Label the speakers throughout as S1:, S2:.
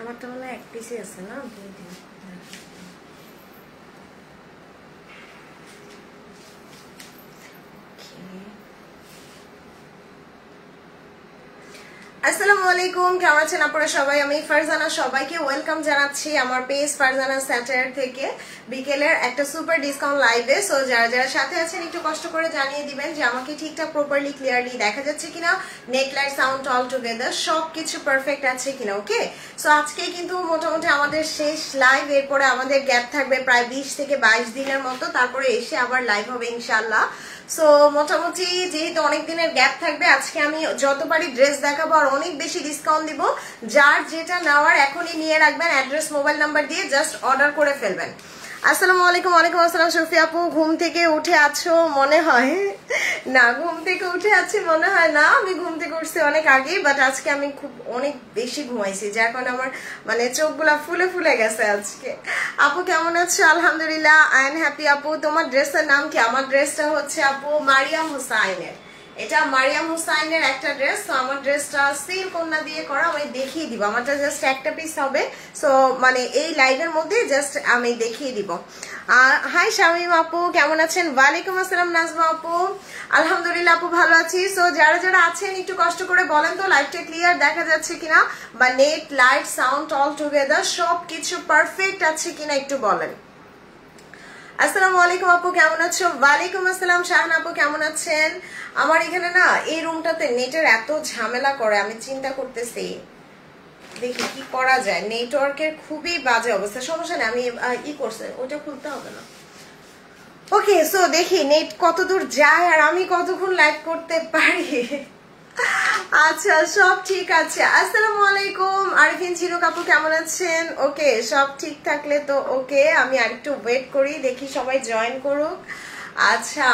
S1: আমারটা মনে হয় এক পিসই আছে না, দুই দিন। আসসালামু আলাইকুম, কেমন আছেন আপনারা সবাই? আমি ফারজানা, সবাইকে ওয়েলকাম জানাচ্ছি আমার পেজ ফারজানা স্যাটার থেকে বিকেলের একটা সুপার ডিসকাউন্ট লাইভে। সো যারা যারা সাথে আছেন একটু কষ্ট করে জানিয়ে দিবেন যে আমাকে ঠিকঠাক প্রপারলি ক্লিয়ারলি দেখা যাচ্ছে কিনা, net light sound all together সবকিছু পারফেক্ট আছে কিনা। ওকে, সো আজকে কিন্তু মোটামুটি আমাদের শেষ লাইভ, এরপরে আমাদের গ্যাপ থাকবে প্রায় 20 থেকে 22 দিনের মতো, তারপরে এসে আবার লাইভ হবে ইনশাল্লাহ। সো মোটামুটি যেহেতু অনেক দিনের গ্যাপ থাকবে, আজকে আমি যতবারই ড্রেস দেখাবো আর অনেক বেশি ডিসকাউন্ট দিব। যার যেটা নেওয়ার এখনই নিয়ে রাখবেন, অ্যাড্রেস মোবাইল নাম্বার দিয়ে জাস্ট অর্ডার করে ফেলবেন। আসসালামু আলাইকুম। ওয়ালাইকুম আসসালাম। শফি আপু, ঘুম থেকে উঠে আছো মনে হয়? না, ঘুম থেকে উঠে আছি মনে হয় না, আমি ঘুম থেকে উঠছি অনেক আগে, বাট আজকে আমি খুব অনেক বেশি ঘুমাইছি, যার কারণে আমার মানে চোখগুলা ফুলে ফুলে গেছে আজকে। আপু কেমন আছো? আলহামদুলিল্লাহ, আই এম হ্যাপি। আপু তোমার ড্রেসের নাম কি? আমার ড্রেসটা হচ্ছে আপু মারিয়াম হুসাইনের, এটা মারিয়াম হুসাইনের একটা ড্রেস। তো আমার ড্রেসটা সিল্ক কন্যা দিয়ে করা, আমি দেখিয়ে দিব। আমারটা জাস্ট একটা পিস হবে, সো মানে এই লাইভের মধ্যে জাস্ট আমি দেখিয়ে দিব। হাই শামিম আপু, কেমন আছেন? ওয়ালাইকুম আসসালাম নাজমা আপু, আলহামদুলিল্লাহ আপু ভালো আছি। সো যারা যারা আছেন একটু কষ্ট করে বলেন তো লাইভটা ক্লিয়ার দেখা যাচ্ছে কিনা, বা net light sound all together সবকিছু পারফেক্ট আছে কিনা একটু বলেন। আসসালামু আলাইকুম আপু, কেমন আছো? ওয়ালাইকুম আসসালাম শাহানা আপু, কেমন আছেন? আমার এখানে না এই রুমটাতে নেটের এত ঝামেলা করে, আমি চিন্তা করতেছি দেখি কি করা যায়। নেটওয়ার্কের খুবই বাজে অবস্থা। সমস্যা নেই, আমি করছে ওটা খুলতে হবে না। ওকে, সো দেখি নেট কতদূর যায় আর আমি কতক্ষণ লাইভ করতে পারি। আচ্ছা, সব ঠিক আছে। আসসালামু আলাইকুম আরিফিন ঝিনুক আপু, কেমন আছেন? ওকে, সব ঠিক থাকলে তো ওকে, আমি আরেকটু ওয়েট করি, দেখি সবাই জয়েন করুক। আচ্ছা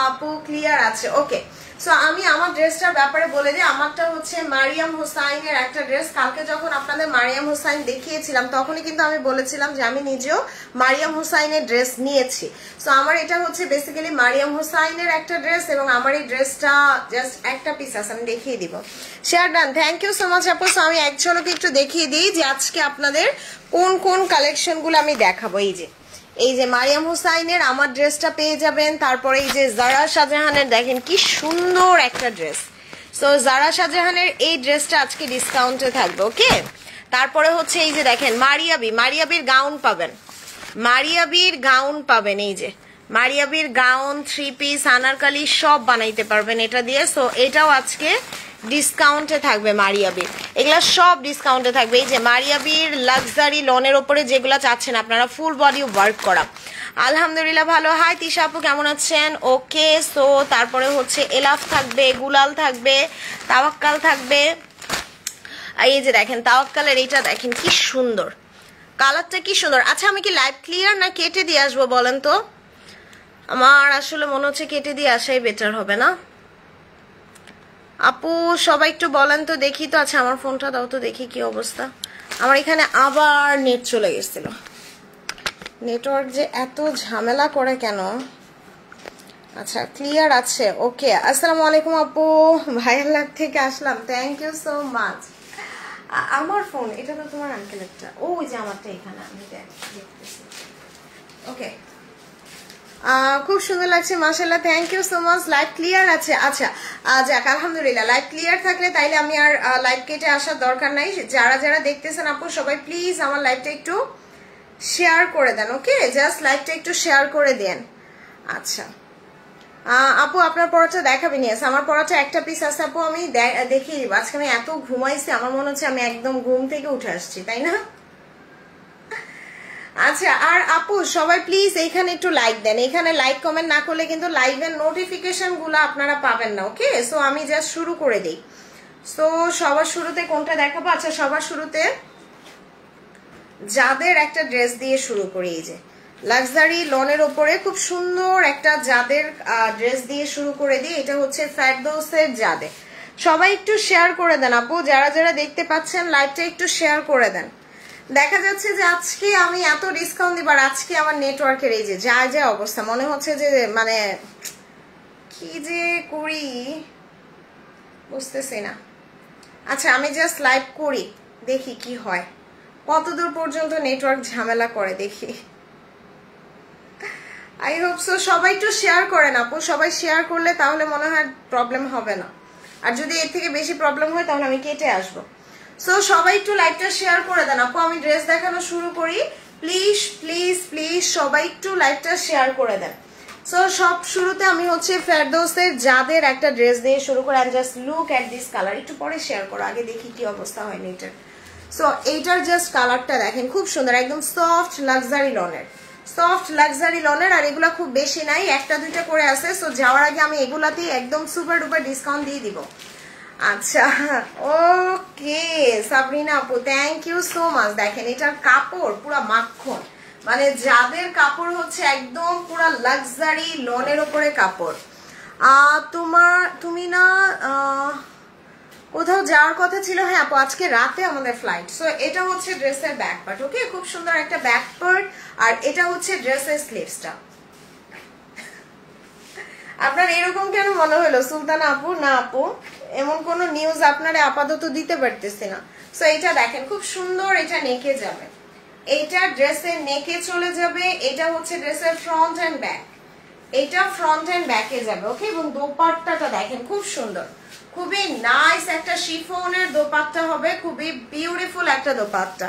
S1: আপু ক্লিয়ার আছে, ওকে। সো আমি আমার ড্রেসটার ব্যাপারে বলে দিই। আমারটা হচ্ছে মারিয়াম হুসাইনের একটা ড্রেস। কালকে যখন আপনাদের মারিয়াম হুসাইন দেখিয়েছিলাম তখনই কিন্তু আমি বলেছিলাম যে আমি নিজেও মারিয়াম হুসাইনের ড্রেস নিয়েছি। সো আমার এটা হচ্ছে বেসিক্যালি মারিয়াম হুসাইনের একটা ড্রেস, এবং আমার এই ড্রেসটা জাস্ট একটা পিস আছে, আমি দেখিয়ে দিব। Share done, thank you so much আপু। সো আমি এক ঝলকে একটু দেখিয়ে দিই যে আজকে আপনাদের কোন কোন কালেকশনগুলো আমি দেখাবো। এই যে মারিয়াম হুসাইনের আমার ড্রেসটা পেয়ে যাবেন। তারপরে এই যে জারা শাহজাহানের, দেখেন কি সুন্দর একটা ড্রেস। সো জারা শাহজাহানের এই ড্রেসটা আজকে ডিসকাউন্টে থাকবে। ওকে, তারপরে হচ্ছে এই যে দেখেন মারিয়াবির গাউন পাবেন, মারিয়াবির গাউন পাবেন। এই যে মারিয়াবির গাউন, 3 পিস, আনারকালি সব বানাইতে পারবেন এটা দিয়ে। সো এটাও আজকে ডিসকাউন্টে থাকবে। মারিয়াবির এগুলা সব ডিসকাউন্টে থাকবে। এই যে মারিয়াবির লাক্সারি লনের ওপরে যেগুলা চাচ্ছেন আপনারা, ফুল বডি ওয়ার্ক করা। আলহামদুলিল্লাহ ভালো। হাই তিশা আপু, কেমন আছেন? ওকে, সো তারপরে হচ্ছে এলাফ থাকবে, গুলাল থাকবে, তাওয়াক্কাল থাকবে। এই যে দেখেন তাওয়াক্কালের এইটা দেখেন কি সুন্দর, কালারটা কি সুন্দর। আচ্ছা, আমি কি লাইভ ক্লিয়ার না কেটে দিয়ে আসবো বলেন তো? আমার আসলে মনে হচ্ছে কেটে দিয়ে আসাই বেটার হবে না আপু? সবাই একটু বলেন তো দেখি তো। আচ্ছা, আমার ফোনটা দাও তো দেখি কি অবস্থা। আমার এখানে আবার নেট চলে গেছিল, নেটওয়ার্ক যে এত ঝামেলা করে কেন। আচ্ছা, ক্লিয়ার আছে, ওকে। আসসালামু আলাইকুম আপু, ভাইয়ের লাগ থেকে আসলাম, থ্যাংক ইউ সো মাচ। আমার ফোন এটা তো তোমার আঙ্কেলেরটা, ওই যে আমারটা এখানে আমি দেখতেছি। ওকে, খুব সুন্দর লাগছে মাশাআল্লাহ, thank you so much. Live clear আছে? আচ্ছা, যাক আলহামদুলিল্লাহ। লাইভ ক্লিয়ার থাকলে তাইলে আমি আর লাইভ কেটে আসার দরকার নাই। যারা যারা দেখতেছেন আপু সবাই প্লিজ আমার লাইভটা একটু শেয়ার করে দেন। ওকে, জাস্ট লাইভটা একটু শেয়ার করে দেন। আচ্ছা আপু, আপনার পড়াটা দেখাবেন? ইয়েস, আমার পড়াটা একটা পিস আছে আপু, আমি দেখিয়ে দিব। আজকে আমি এত ঘুমাইছি, আমার মনে হচ্ছে আমি একদম ঘুম থেকে উঠে আসছি, তাই না? আচ্ছা, আর আপু সবাই প্লিজ এইখানে একটু লাইক দেন। এখানে লাইক কমেন্ট না করলে কিন্তু লাইভের নোটিফিকেশন গুলো আপনারা পাবেন না। ওকে, সো আমি জাস্ট শুরু করে দিই। সো সবার শুরুতে কোনটা দেখাবো? আচ্ছা, সবার শুরুতে যাদের একটা ড্রেস দিয়ে শুরু করি। এই যে লাক্সারি লনের ওপরে খুব সুন্দর একটা যাদের ড্রেস দিয়ে শুরু করে দিই। এটা হচ্ছে ফেরদৌসের জাদে। সবাই একটু শেয়ার করে দেন আপু, যারা যারা দেখতে পাচ্ছেন লাইভটা একটু শেয়ার করে দেন। দেখা যাচ্ছে যে আজকে আমি এত ডিসকাউন্ট দিব, আর আজকে আমার নেটওয়ার্কের এই যে যা অবস্থা, মনে হচ্ছে যে মানে কি যে করি বুঝতেছি না। আচ্ছা, আমি জাস্ট লাইভ করি, দেখি কি হয়। কতদূর পর্যন্ত নেটওয়ার্ক ঝামেলা করে দেখি। আই হোপ সো সবাই একটু শেয়ার করেন আপু, সবাই শেয়ার করলে তাহলে মনে হয় প্রবলেম হবে না, আর যদি এর থেকে বেশি প্রবলেম হয় তাহলে আমি কেটে আসবো। সো সবাই একটু লাইভটা শেয়ার করে দেন আপু, আমি ড্রেস দেখানো শুরু করি। প্লিজ প্লিজ প্লিজ সবাই একটু লাইভটা শেয়ার করে দেন। সো সব শুরুতে আমি হচ্ছে ফেরদৌসের যাদের একটা ড্রেস দিয়ে শুরু করে, and just look at this colour. একটু পরে শেয়ার করো, আগে দেখি কি অবস্থা হয় এটার। সো এইটার জাস্ট কালারটা দেখেন, খুব সুন্দর, একদম সফট লাক্সারি লনের, সফট লাক্সারি লনের। আর এগুলা খুব বেশি নাই, একটা দুইটা করে আছে। সো যাওয়ার আগে আমি এগুলাতেই একদম সুপার ডুপার ডিসকাউন্ট দিয়ে দিব। আচ্ছা ওকে সাবরিনা আপু, থ্যাংক ইউ সো মাচ। দেখেন এটার কাপড় পুরা মাখন, মানে যাদের কাপড় হচ্ছে একদম পুরা লাক্সারি লনের উপরে কাপড়। তুমি না কোথাও যাওয়ার কথা ছিল? হ্যাঁ আপু, আজকে রাতে আমাদের ফ্লাইট। সো এটা হচ্ছে ড্রেসের ব্যাক পার্ট, ওকে, খুব সুন্দর একটা ব্যাক পার্ট। আর এটা হচ্ছে ড্রেসের স্লিভসটা। আপনার এরকম কেন মনে হলো সুলতানা আপু? না আপু, এমন কোন নিউজ আপনারা আপাতত দিতে পারতেছি না। সো এটা দেখেন খুব সুন্দর, এটা নেকে যাবে, এইটা ড্রেসের নেকে চলে যাবে। এটা হচ্ছে ড্রেসের ফ্রন্ট এন্ড ব্যাক, এটা ফ্রন্ট এন্ড ব্যাকে যাবে, ওকে। এবং দোপাট্টাটা দেখেন খুব সুন্দর, খুবই নাইস একটা শিফনের দোপাট্টা হবে, খুবই বিউটিফুল একটা দোপাট্টা,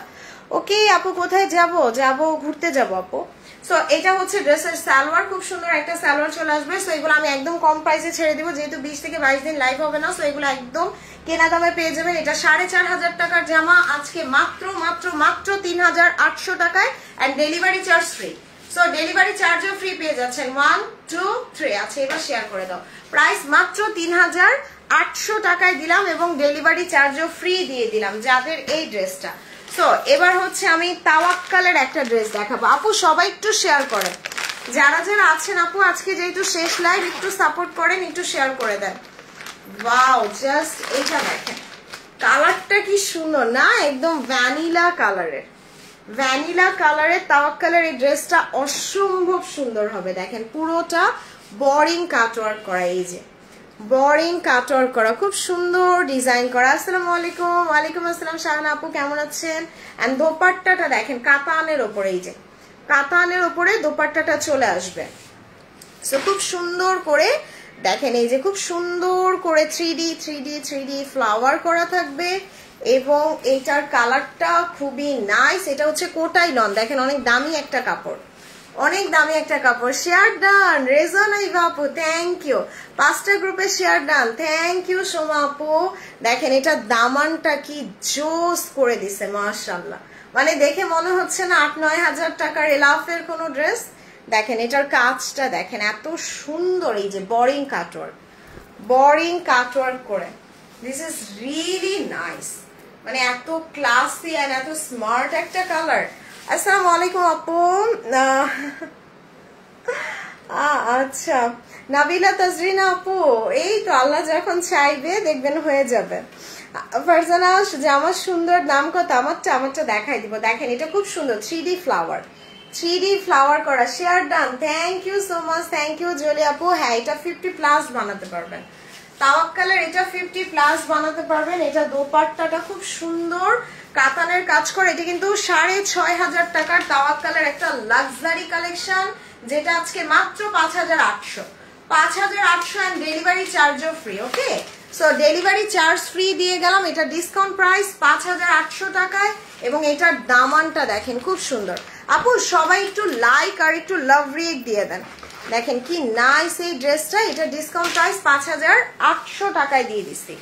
S1: ওকে। আপু কোথায় যাব ঘুরতে যাব আপু। সো এটা হচ্ছে ড্রেসের সালোয়ার, খুব সুন্দর একটা সালোয়ার চলে আসবে। সো এগুলো আমি একদম কম প্রাইসে ছেড়ে দিব, যেহেতু 20 থেকে 22 দিন লাইভ হবে না। সো এগুলো একদম কেনা দামে পেয়ে যাবেন। এটা 4500 টাকার জামা আজকে মাত্র মাত্র মাত্র 3800 টাকায়, and delivery charge free. So delivery চার্জও ফ্রি পেয়ে যাচ্ছেন। 1 2 3 আচ্ছা, এবার শেয়ার করে দাও। প্রাইস মাত্র 3800 টাকায় দিলাম এবং ডেলিভারি চার্জও ফ্রি দিয়ে দিলাম যাদের এই ড্রেসটা। সো এবার হচ্ছে আমি তাওয়াক্কালের একটা ড্রেস দেখাবো। আপু সবাই একটু শেয়ার করেন, যারা যারা আছেন আপু, আজকে যেহেতু শেষ লাইভ, একটু সাপোর্ট করেন, একটু শেয়ার করে দেন। ওয়াও, জাস্ট এটা দেখেন, কালারটা কি সুন্দর না, একদম ভ্যানিলা কালারের, ভ্যানিলা কালারের তাওয়াক্কালের এই ড্রেসটা অসম্ভব সুন্দর হবে। দেখেন পুরোটা বোরিং কাটওয়ার্ক করা, এই যে বোরিং কাটওয়ার্ক করা, খুব সুন্দর ডিজাইন করা। আসসালামু আলাইকুম। ওয়ালাইকুম আসসালাম শাহানা আপু, কেমন আছেন? এন্ড দোপাট্টাটা দেখেন কাতানের ওপরে, এই যে কাতানের ওপরে দোপাট্টাটা চলে আসবে। সো খুব সুন্দর করে দেখেন, এই যে খুব সুন্দর করে 3D ফ্লাওয়ার করা থাকবে এবং এইটার কালারটা খুবই নাইস। এটা হচ্ছে কোটাই লন, দেখেন অনেক দামি একটা কাপড়, অনেক দামি একটা কাপড়। শেয়ার ডান রেজন আইভা আপু, থ্যাংক ইউ। 5টা গ্রুপে share done, thank you Soma আপু। দেখেন এটা দামানটা কি জোস করে দিছে মাশাআল্লাহ, মানে দেখে মনে হচ্ছে না 8-9 হাজার টাকার এলাফের কোনো ড্রেস। দেখেন এটার কাজটা দেখেন এত সুন্দর, এই যে বোরিং কাটওয়ার্ক করে, দিস ইজ রিয়েলি নাইস, মানে এত ক্লাসি এন্ড এত স্মার্ট একটা কালার। আসসালামু আলাইকুম আপু। আচ্ছা নাবিলা তাজরিনা আপু, এই তো আল্লাহ যখন চাইবে দেখবেন হয়ে যাবে। ফারজানা জামার সুন্দর, দাম কত? আমারটা দেখাই দিব। দেখেন এটা খুব সুন্দর 3D ফ্লাওয়ার করা। Share done, thank you so much, thank you Jolly আপু। হ্যাঁ এটা 50+ বানাতে পারবেন, তাওয়াক্কালের এটা 50+ বানাতে পারবেন। এটা দোপাট্টাটা খুব সুন্দর কাতানের কাজ করে, এটা কিন্তু 6500 টাকার তাওয়াক্কালের একটা লাক্সারি কালেকশন, যেটা আজকে মাত্র 5800 এন্ড ডেলিভারি চার্জও ফ্রি, okay. So delivery charge free দিয়ে গেলাম, এটা ডিসকাউন্ট প্রাইস 5800 টাকায় এবং এটার দামানটা দেখেন খুব সুন্দর। আপু সবাই একটু লাইক আর একটু লাভ রিয়েক্ট দিয়ে দেন। দেখেন কি নাইস এই ড্রেসটা, এটা ডিসকাউন্ট প্রাইস 5800 টাকায় দিয়ে দিচ্ছি।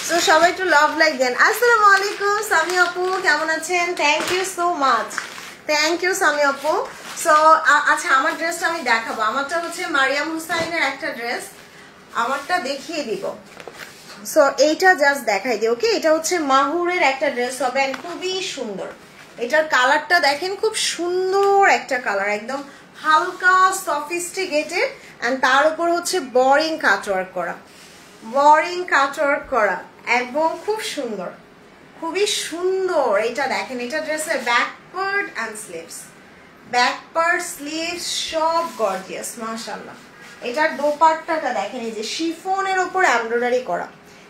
S1: সো সবাই একটু লাভ লাইক দেন। আসসালামু আলাইকুম সামি আপু, কেমন আছেন? Thank you so much, thank you Sami আপু। সো আচ্ছা আমার ড্রেসটা আমি দেখাবো, আমারটা হচ্ছে মারিয়াম হুসাইনের একটা ড্রেস, আমারটা দেখিয়ে দিব। সো এইটা জাস্ট দেখাই দিই, ওকে। এটা হচ্ছে মাহুরের একটা ড্রেস হবে, খুবই সুন্দর। এটার কালারটা দেখেন খুব সুন্দর একটা কালার, একদম হালকা সফিস্টিকেটেড, এন্ড তার উপর হচ্ছে বোরিং কাটওয়ার্ক করা এবং খুব সুন্দর, খুবই সুন্দর। এটা দেখেন এটা ড্রেসের ব্যাক পার্ট এন্ড স্লিভস সব গর্জিয়াস মাশাআল্লাহ। এটার দোপাট্টাটা দেখেন, এই যে শিফনের উপর এমব্রয়ডারি করা,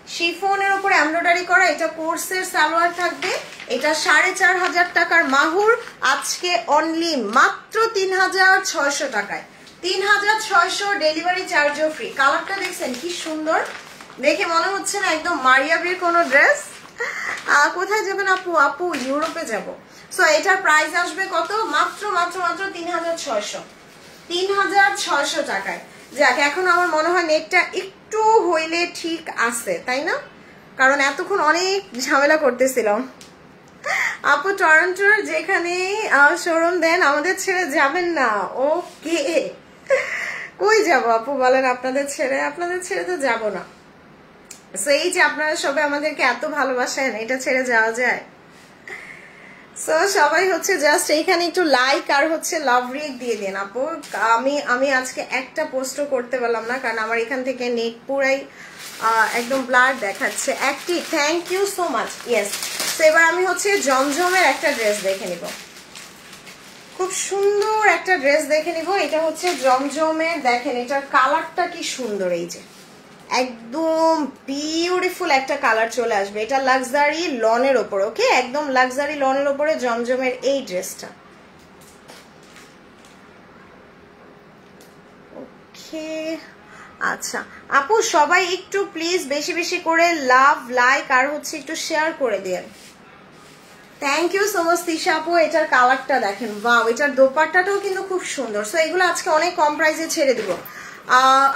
S1: শিফনের উপরে এমব্রয়ডারি করা, এটা কোর্সের সালোয়ার থাকবে। এটা 4500 টাকার মাহুর, আজকে অনলি মাত্র 3600 টাকায়, 3600, ডেলিভারি চার্জও ফ্রি। কালারটা দেখছেন কি সুন্দর, দেখে মনে হচ্ছে না একদম মারিয়াবির কোনো ড্রেস। কোথায় যাবেন আপু? আপু ইউরোপে যাব। সো এটার প্রাইস আসবে কত? মাত্র মাত্র মাত্র 3600, 3600 টাকায়। যাক, এখন আমার মনে হয় নেটটা একটু হইলে ঠিক আছে, তাই না? কারণ এতক্ষণ অনেক ঝামেলা করতেছিলাম। আপু টরন্টোর যেখানে শোরুম দেন, আমাদের ছেড়ে যাবেন না। ওকে, কই যাব আপু বলেন? আপনাদের ছেড়ে তো যাব না। সো এই যে আপনারা সবাই আমাদেরকে এত ভালোবাসেন, এটা ছেড়ে যাওয়া যায়? সো সবাই হচ্ছে জাস্ট এইখানে একটু লাইক আর হচ্ছে লাভ রিয়েক্ট দিয়ে দিন আপু। আমি আজকে একটা পোস্টও করতে পারলাম না, কারণ আমার এখান থেকে নেট পুরাই একদম ব্লার দেখাচ্ছে। একটি thank you so much. Yes, তো এবার আমি হচ্ছে জমজমের একটা ড্রেস দেখে নিব, খুব সুন্দর একটা ড্রেস দেখে নিব। এটা হচ্ছে জমজমের, দেখেন এটার কালারটা কি সুন্দর, এই যে একদম বিউটিফুল একটা কালার চলে আসবে। এটা লাক্সারি লনের ওপরে, ওকে, একদম লাক্সারি লনের ওপরে জমজমের এই ড্রেসটা। ওকে, আচ্ছা আপু সবাই একটু প্লিজ বেশি বেশি করে লাভ, লাইক আর হচ্ছে একটু শেয়ার করে দেন। Thank you so much Tisha আপু। এটার কালারটা দেখেন, ওয়াও, এটার দোপাট্টাটাও কিন্তু খুব সুন্দর। সো এগুলো আজকে অনেক কম প্রাইসে ছেড়ে দিব।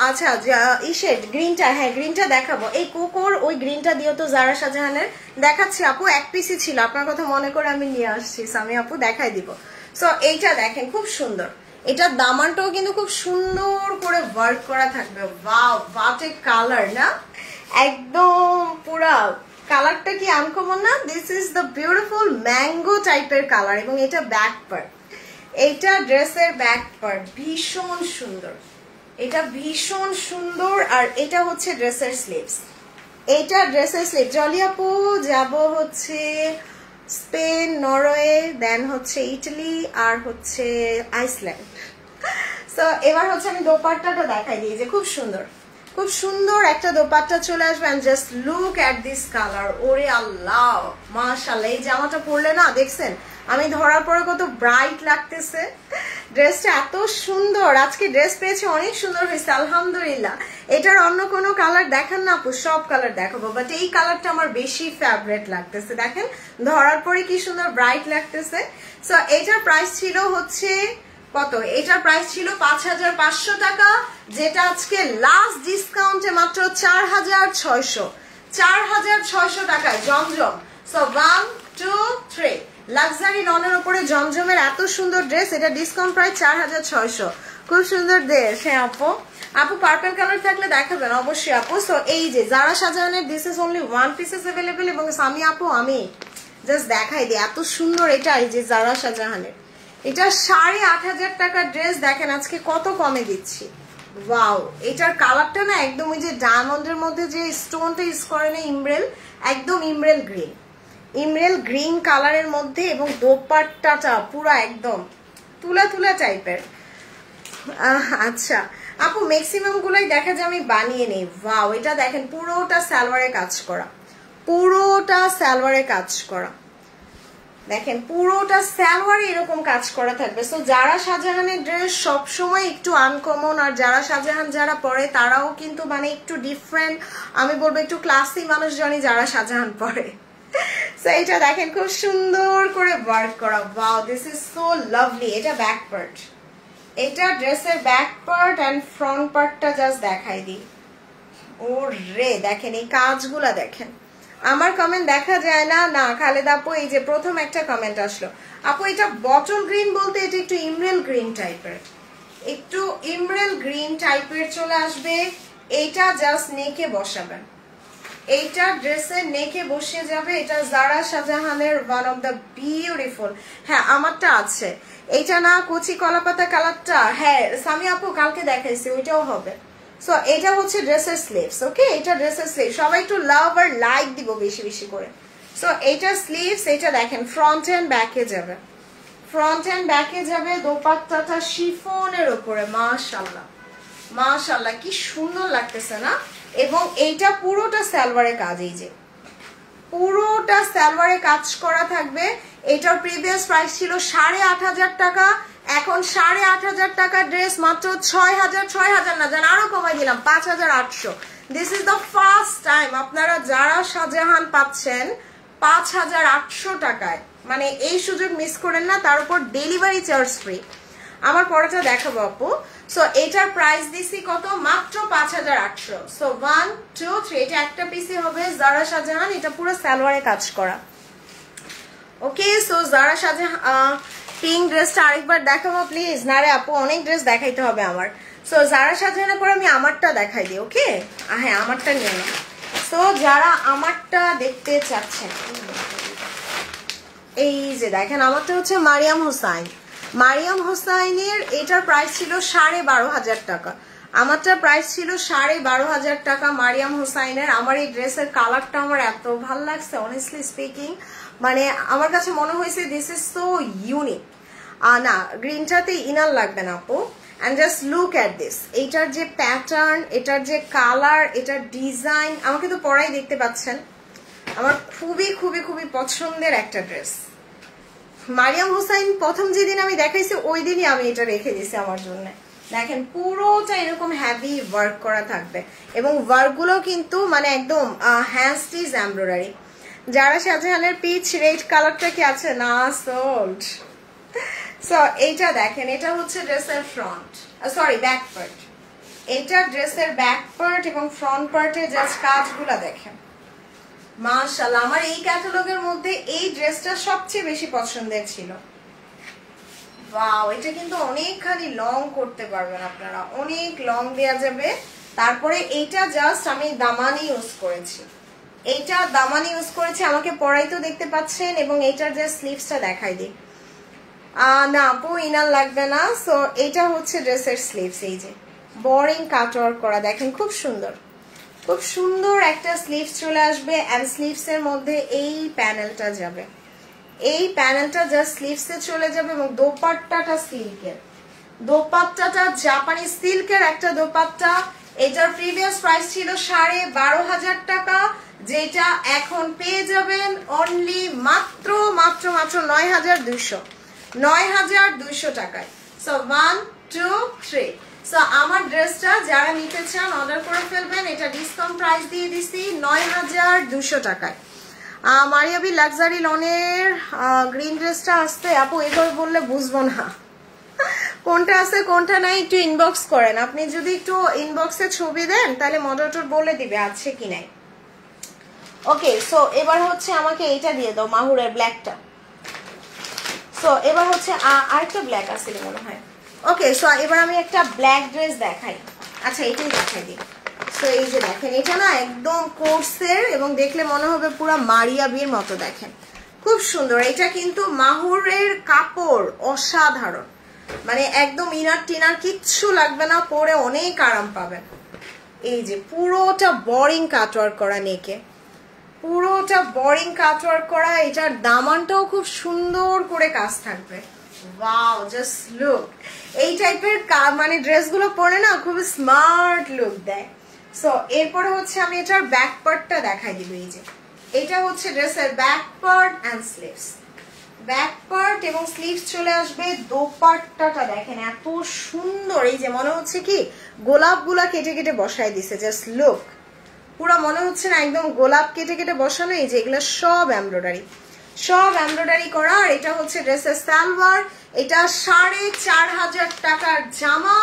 S1: আচ্ছা, ইশেড গ্রিনটা, হ্যাঁ গ্রিনটা দেখাবো। এই কোকোর ওই গ্রিনটা দিও তো, জারা শাহজাহানের দেখাচ্ছি আপু। এক পিসই ছিল, আপনার কথা মনে করে আমি নিয়ে আসছি, আমি আপু দেখাই দিব। সো এইটা দেখেন খুব সুন্দর, এটার দামানটাও কিন্তু খুব সুন্দর করে ওয়ার্ক করা থাকবে। ওয়াও, হোয়াট এ কালার না, একদম পুরা কালারটা কি আনকমন না? This is the beautiful mango টাইপের কালার। এবং এটা ব্যাক পার্ট, এইটা ড্রেসের ব্যাক পার্ট ভীষণ সুন্দর, এটা ভীষণ সুন্দর। আর এটা হচ্ছে ড্রেসের স্লিভস, এইটা ড্রেসের স্লিভ। জলি আপু যাব হচ্ছে স্পেন, নরওয়ে, দেন হচ্ছে ইটালি আর হচ্ছে আইসল্যান্ড। সো এবার হচ্ছে আমি দোপাট্টাটা দেখাই দিই, যে খুব সুন্দর, খুব সুন্দর একটা দোপাট্টা চলে আসবে। And just look at this colour, ওরে আল্লাহ মাশাআল্লাহ। এই জামাটা পরলে না, দেখছেন আমি ধরার পরে কত ব্রাইট লাগতেছে, ড্রেসটা এত সুন্দর। আজকে ড্রেস পেয়েছে, অনেক সুন্দর হয়েছে আলহামদুলিল্লাহ। এটার অন্য কোনো কালার দেখান না আপু? সব কালার দেখাবো, বাট এই কালারটা আমার বেশি ফেভারিট লাগতেছে। দেখেন ধরার পরে কি সুন্দর ব্রাইট লাগতেছে। সো এটার প্রাইস ছিল হচ্ছে কত? এটার প্রাইস ছিল 5500 টাকা, যেটা আজকে লাস্ট ডিসকাউন্টে মাত্র 4600, 4600 টাকায় জমজম। সো 1 2 3 লাক্সারি লনের উপরে জমজমের এত সুন্দর ড্রেস, এটা ডিসকাউন্ট প্রাইস 4600। খুব সুন্দর ড্রেস। হ্যাঁ আপু, আপু পার্পল কালার থাকলে দেখাবেন অবশ্যই আপু। সো এই যে জারা শাহজাহানের this is only 1 pieces available. এবং সামি আপু আমি জাস্ট দেখাই দিই, এত সুন্দর এটা। এই যে জারা শাহজাহানের, এটা 8500 টাকার ড্রেস, দেখেন আজকে কত কমে দিচ্ছি। ওয়াও, এটার কালারটা না একদম ওই যে ডায়মন্ডের মধ্যে যে স্টোনটা ইউজ করে না, ইমরেল, একদম ইমরেল গ্রিন, ইমরেল গ্রিন কালারের মধ্যে। এবং দোপাট্টাটা পুরো একদম তুলা তুলা টাইপের। আচ্ছা আপু ম্যাক্সিমাম গুলাই দেখা যায় আমি বানিয়ে নেই। ওয়াও, এটা দেখেন পুরোটা সালোয়ারে কাজ করা, পুরোটা সালোয়ারে কাজ করা, দেখেন পুরোটা সালোয়ারে এরকম কাজ করা থাকবে। সো যারা শাহজাহানের ড্রেস সবসময় একটু আনকমন, আর যারা শাহজাহান যারা পরে তারাও কিন্তু মানে একটু ডিফারেন্ট, আমি বলবো একটু ক্লাসি মানুষজনই যারা শাহজাহান পরে। সো এটা দেখেন খুব সুন্দর করে ওয়ার্ক করা। Wow, this is so lovely. এটা ব্যাক পার্ট, এটা ড্রেসের ব্যাক পার্ট এন্ড ফ্রন্ট পার্টটা জাস্ট দেখাই দিই। ও রে, দেখেন এই কাজগুলা দেখেন। আমার কমেন্ট দেখা যায় না? না খালেদ আপু, এই যে প্রথম একটা কমেন্ট আসলো আপু, এটা বটল গ্রিন বলতে এটা একটু ইমরেল গ্রিন টাইপের, একটু ইমরেল গ্রিন টাইপের চলে আসবে। এইটা জাস্ট নেকে বসাবেন, এইটা ড্রেসের নেকে বসে যাবে। এটা জারা শাহজাহানের ওয়ান অফ দ্য বিউটিফুল। হ্যাঁ আমারটা আছে, এইটা না কচি কলাপাতা কালারটা, হ্যাঁ সামি আপু কালকে দেখাইছি, ওইটাও হবে। সো এটা হচ্ছে ড্রেসের স্লিভস, ওকে, এটা ড্রেসের স্লিভ। সবাই একটু লাভ আর লাইক দিব বেশি বেশি করে। সো এইটা স্লিভস, এটা দেখেন ফ্রন্ট এন্ড ব্যাকে যাবে, ফ্রন্ট এন্ড ব্যাকে যাবে। দোপাট্টাটা শিফনের উপরে, মাশাআল্লাহ মাশাআল্লাহ কি সুন্দর লাগতেছে না। এবং এইটা পুরোটা সালোয়ারে কাজ, এই যে পুরোটা সালোয়ারে কাজ করা থাকবে। এটার প্রিভিয়াস প্রাইস ছিল 8,500 টাকা, এখন 8,500 টাকার ড্রেস মাত্র 6,000, 6,000 না জান আরো কমাই দিলাম 5,800। This is the first time আপনারা যারা শাহজাহান পাচ্ছেন 5,800 টাকায়, মানে এই সুযোগ মিস করেন না, তার উপর ডেলিভারি চার্জ ফ্রি। আমার পরেটা দেখাবো আপু। সো এটার প্রাইস দিছি কত, মাত্র 5,800। সো 1 2 3 এটা একটা পিসি হবে জারা শাহজাহান, এটা পুরো সালোয়ারে কাজ করা। ওকে, সো জারা শাহজাহান পিঙ্ক ড্রেসটা আরেকবার দেখাবো প্লিজ। না রে আপু অনেক ড্রেস দেখাইতে হবে আমার। সো জারা শাহজাহানের পর আমি আমারটা দেখাই দিই। ওকে, হ্যাঁ আমারটা নিয়ে নাও। সো যারা আমারটা দেখতে চাচ্ছেন এই যে দেখেন, আমারটা হচ্ছে মারিয়াম হোসাইন। মারিয়াম হোসাইনের এটার প্রাইস ছিল 12,500 টাকা, আমারটার প্রাইস ছিল 12,500 টাকা মারিয়াম হোসাইনের। আমার এই ড্রেসের কালারটা আমার এত ভালো লাগছে অনেস্টলি স্পিকিং, মানে আমার কাছে মনে হয়েছে দিস ইজ সো ইউনিক। না গ্রিনটাতে ইনার লাগবে না আপু। And just look at this, এইটার যে প্যাটার্ন, এটার যে কালার, এটার ডিজাইন, আমাকে তো পরাই দেখতে পাচ্ছেন। আমার খুবই খুবই খুবই পছন্দের একটা ড্রেস। মারিয়াম হোসাইন প্রথম যেদিন আমি দেখাইছি ওই দিনই আমি এটা রেখে দিয়েছি আমার জন্য। দেখেন পুরোটা এরকম হ্যাভি ওয়ার্ক করা থাকবে এবং ওয়ার্কগুলো কিন্তু মানে একদম হ্যান্ড স্টিচ এমব্রয়ডারি। যারা শাহজাহানের পিচ রেড কালারটা কি আছে না সোল্ড। সো এইটা দেখেন, এটা হচ্ছে ড্রেসের ফ্রন্ট, সরি ব্যাক পার্ট। এটা ড্রেসের ব্যাক পার্ট এবং ফ্রন্ট পার্টে জাস্ট কাজগুলা দেখেন মাশাআল্লাহ। আমার এই ক্যাটালগের মধ্যে এই ড্রেসটা সবচেয়ে বেশি পছন্দের ছিল। ওয়াও, এটা কিন্তু অনেকখানি লং করতে পারবেন আপনারা, অনেক লং দেয়া যাবে। তারপরে এইটা জাস্ট আমি দামানি ইউজ করেছি, এইটা দামানি ইউজ করেছি, আমাকে পরাই তো দেখতে পাচ্ছেন। এবং এইটার যে স্লিভসটা দেখাই দিই। না আপু ইনার লাগবে না। সো এইটা হচ্ছে ড্রেসের স্লিভস, এই যে বোরিং কাটওয়ার্ক করা দেখেন, খুব সুন্দর, খুব সুন্দর একটা স্লিভস চলে আসবে। অ্যান্ড স্লিভস এর মধ্যে এই প্যানেলটা যাবে, এই প্যানেলটা জাস্ট স্লিভসে চলে যাবে। এবং দোপাট্টাটা সিল্কের, দোপাট্টাটা জাপানি সিল্কের একটা দোপাট্টা। এটার প্রিভিয়াস প্রাইস ছিল 12,500 টাকা, যেটা এখন পেয়ে যাবেন অনলি মাত্র মাত্র মাত্র 9,200, 9,200 টাকায়। সো 1 2 3। সো আমার ড্রেসটা যারা নিতে চান অর্ডার করে ফেলবেন। এটা ডিসকাউন্ট প্রাইস দিয়ে দিছি 9,200 টাকায়। মারিয়াবি লাক্সারি লনের গ্রিন ড্রেসটা আসতে আপু এভাবে বললে বুঝবো না কোনটা আছে কোনটা নাই, একটু ইনবক্স করেন। আপনি যদি একটু ইনবক্সে ছবি দেন তাহলে মডারেটর বলে দিবে আছে কি নাই। ওকে, সো এবার হচ্ছে আমাকে এইটা দিয়ে দাও মাহুরের ব্ল্যাকটা। সো এবার হচ্ছে আরেকটা ব্ল্যাক আছে মনে হয়। ওকে, সো এবার আমি একটা ব্ল্যাক ড্রেস দেখাই। আচ্ছা এটাই দেখাই দিই। সো এই যে দেখেন, এটা না একদম কোর্সের এবং দেখলে মনে হবে পুরো মারিয়াবির মতো। দেখেন খুব সুন্দর। এটা কিন্তু মাহুরের কাপড় অসাধারণ, মানে একদম ইনার টিনার কিচ্ছু লাগবে না, পরে অনেক আরাম পাবেন। এই যে পুরোটা বোরিং কাটওয়ার্ক করা নেকে, পুরোটা বোরিং কাটওয়ার্ক করা। এটার দামানটাও খুব সুন্দর করে কাজ থাকবে। Wow, just look. এই টাইপের মানে ড্রেসগুলো পরে না খুব স্মার্ট লুক দেয়। সো এরপরে হচ্ছে আমি এটার ব্যাক পার্টটা দেখাই দিব। এই যে এটা হচ্ছে ড্রেসের back part and sleeves, back part এবং স্লিভস চলে আসবে। দোপাট্টাটা দেখেন এত সুন্দর, এই যে মনে হচ্ছে কি গোলাপগুলা কেটে কেটে বসাই দিছে। জাস্ট লুক, পুরো মনে হচ্ছে না একদম গোলাপ কেটে কেটে বসানো। এই যে এগুলো সব এমব্রয়ডারি, সব এমব্রয়ডারি করা। আর এটা হচ্ছে ড্রেসের সালোয়ার। এটা 4,500 টাকার জামা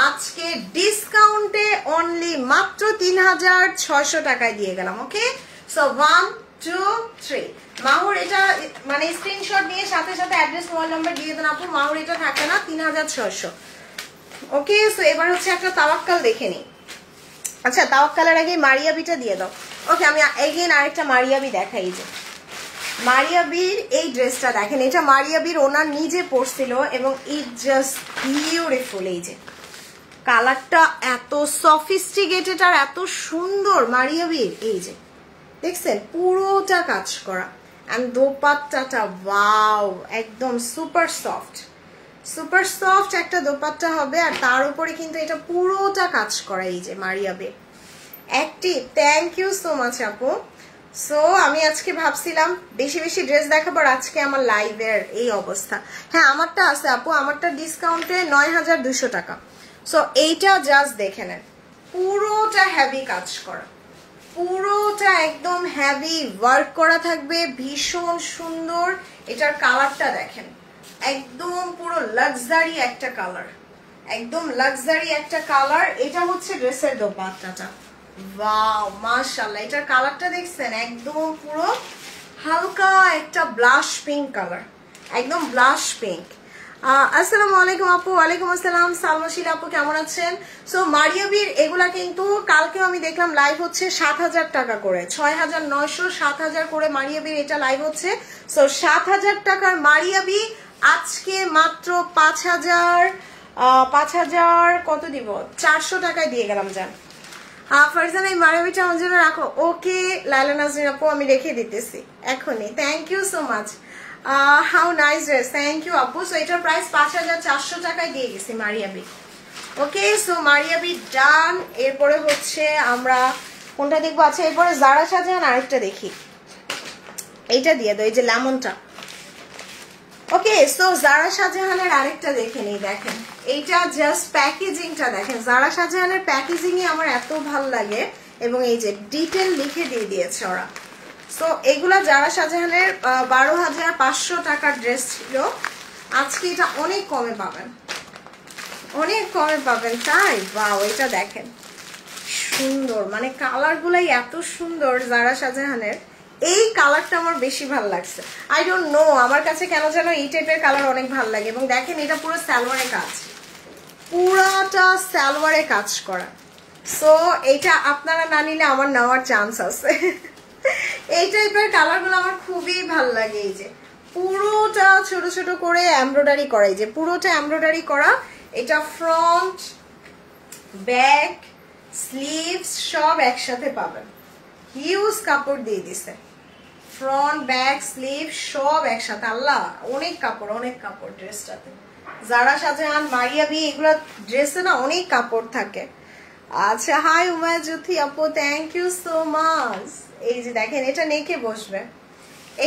S1: আজকে ডিসকাউন্টে অনলি মাত্র 3,600 টাকায় দিয়ে গেলাম। ওকে, সো 1 2 3। মাহুর এটা মানে স্ক্রিনশট নিয়ে সাথে সাথে অ্যাড্রেস মোবাইল নাম্বার দিয়ে দেন আপু। মাহুর এটা থাকে না 3,600। ওকে, সো এবার হচ্ছে একটা তাওয়াক্কাল দেখে নিই। আচ্ছা তাওয়াক্কালের আগে মারিয়াবিটা দিয়ে দাও। ওকে, আমি এগেইন আরেকটা মারিয়াবি দেখাই। যে মারিয়াবির এই ড্রেসটা দেখেন, এটা মারিয়াবির ওনার নিজে পরছিল এবং ইট জাস্ট বিউটিফুল। এই যে কালারটা এত সফিস্টিকেটেড আর এত সুন্দর মারিয়াবির। এই যে দেখছেন পুরোটা কাজ করা। এন্ড দোপাট্টাটা ওয়াও, একদম সুপার সফট, সুপার সফট একটা দোপাট্টা হবে। আর তার উপরে কিন্তু এটা পুরোটা কাজ করা। এই যে মারিয়াবির active, thank you so much আপু। সো আমি আজকে ভাবছিলাম বেশি বেশি ড্রেস দেখাবার, আজকে আমার লাইভের এই অবস্থা। হ্যাঁ আমারটা আছে আপু, আমারটা ডিসকাউন্টে 9200 টাকা। সো এইটা জাস্ট দেখে নেন, পুরোটা হেভি কাজ করা, পুরোটা একদম হেভি ওয়ার্ক করা থাকবে, ভীষণ সুন্দর। এটার কালারটা দেখেন, একদম পুরো লাক্সারি একটা কালার, একদম লাক্সারি একটা কালার। এটা হচ্ছে ড্রেসের দোপাট্টাটা, ওয়াও মাশাআল্লাহ। এটার কালারটা দেখছেন, একদম পুরো হালকা একটা ব্লাশ পিঙ্ক কালার, একদম ব্লাশ পিঙ্ক। আসসালামু আলাইকুম আপু। ওয়ালাইকুম আসসালাম সালমাশিল আপু, কেমন আছেন? সো মারিয়াবির এগুলা কিন্তু কালকেও আমি দেখলাম লাইভ হচ্ছে 7000 টাকা করে, 6900 7000 করে মারিয়াবির এটা লাইভ হচ্ছে। সো 7000 টাকার মারিয়াবি আজকে মাত্র 5000 কত দিব, 400 টাকায় দিয়ে গেলাম। যান ফারজানা এই মারিয়াবিটা আমার জন্য রাখো। ওকে লাইলা নাজরিন আপু, আমি রেখে দিতেছি এখনই। Thank you so much, how nice dress, thank you আপু। সো এটার প্রাইস 5400 টাকায় দিয়ে গেছি মারিয়াবি। ওকে সো মারিয়াবি ডান। এরপরে হচ্ছে আমরা কোনটা দেখবো? আচ্ছা এরপরে জারা শাহজাহান আরেকটা দেখি, এইটা দিয়ে দাও, এই যে লেমনটা। ওকে সো জারা শাহজাহানের আরেকটা দেখে নিই। দেখেন এইটা জাস্ট প্যাকেজিংটা দেখেন, জারা শাহজাহানের প্যাকেজিংই আমার এত ভালো লাগে, এবং এই যে ডিটেল লিখে দিয়ে দিয়েছে ওরা। সো এগুলা জারা শাহজাহানের 12500 টাকার ড্রেস ছিল, আজকে এটা অনেক কমে পাবেন, অনেক কমে পাবেন। তাই বাও, এটা দেখেন সুন্দর, মানে কালারগুলাই এত সুন্দর জারা শাহজাহানের। এই কালারটা আমার বেশি ভালো লাগছে, আই ডোন্ট নো, আমার কাছে কেন যেন এই টাইপের কালার অনেক ভালো লাগে। এবং দেখেন এটা পুরো সালোয়ারে কাজ, পুরাটা সালোয়ারে কাজ করা। সো এইটা আপনারা না নিলে আমার নেওয়ার চান্স আছে। এই টাইপের কালারগুলো আমার খুবই ভালো লাগে। এই যে পুরোটা ছোট ছোট করে এমব্রয়ডারি করা, এই যে পুরোটা এমব্রয়ডারি করা। এটা ফ্রন্ট ব্যাক স্লিভস সব একসাথে পাবেন, হিউজ কাপড় দিয়ে দিছে, ফ্রন্ট ব্যাক স্লিভ সব একসাথে। আল্লাহ অনেক কাপড়, অনেক কাপড় ড্রেসটাতে। জারা শাহজাহান মারিয়াবি এগুলো ড্রেসে না অনেক কাপড় থাকে। আচ্ছা হাই উমায়া জ্যোতি আপু, থ্যাংক ইউ সো মাচ। এই যে দেখেন এটা নেকে বসবে,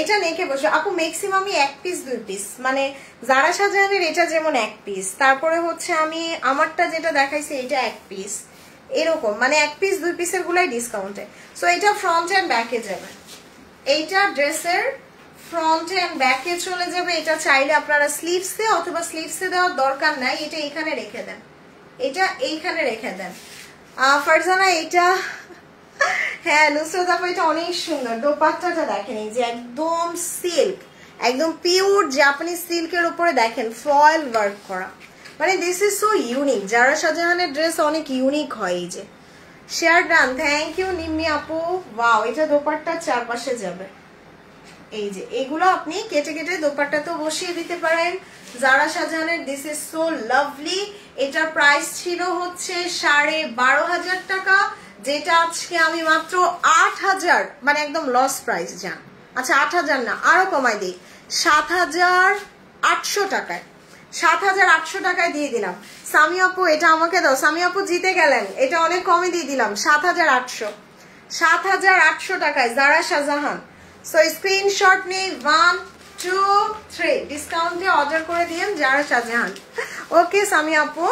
S1: এটা নেকে বসবে আপু। ম্যাক্সিমামই 1 পিস 2 পিস, মানে জারা শাহজাহানের এটা যেমন 1 পিস, তারপরে হচ্ছে আমি আমারটা যেটা দেখাইছি এটা 1 পিস, এরকম মানে 1 পিস 2 পিসের গুলাই ডিসকাউন্টে। সো এটা ফ্রন্ট এন্ড ব্যাকে যাবে, এইটা ড্রেসের ফ্রন্ট এন্ড ব্যাকে চলে যাবে। এটা চাইলে আপনারা স্লিভসে অথবা স্লিভসে দেওয়ার দরকার নাই, এটা এখানে রেখে দেন, এটা এইখানে রেখে দেন। ফারজানা এটা হ্যাঁ নুসরাত আপু এটা অনেক সুন্দর। দোপাট্টাটা দেখেন, এই যে একদম সিল্ক, একদম পিওর জাপানিজ সিল্কের উপরে দেখেন ফয়েল ওয়ার্ক করা, মানে this is so unique. Zara শাহজাহানের ড্রেস অনেক ইউনিক হয়। এই যে share done, thank you Nimmi আপু। ওয়াও এটা দোপাট্টার চারপাশে যাবে, এই যে এগুলো আপনি কেটে কেটে দোপাট্টাতেও বসিয়ে দিতে পারেন। জারা শাহজাহানের দিস ইজ সো লাভলি। এটার প্রাইস ছিল হচ্ছে 12500 টাকা, যেটা আজকে আমি মাত্র 8000, মানে একদম লস প্রাইস যান। আচ্ছা 8000 না, আরো কমাই দিই, 7800 টাকায়, 7800 টাকায় দিয়ে দিলাম। সামি আপু এটা আমাকে দাও, সামি আপু জিতে গেলেন, এটা অনেক কমে দিয়ে দিলাম, 7800 টাকায় জারা শাহজাহান। সো স্ক্রিনশট নেই 1 2 3, ডিসকাউন্টে অর্ডার করে দিয়েন জারা শাহজাহান। ওকে সামি আপু,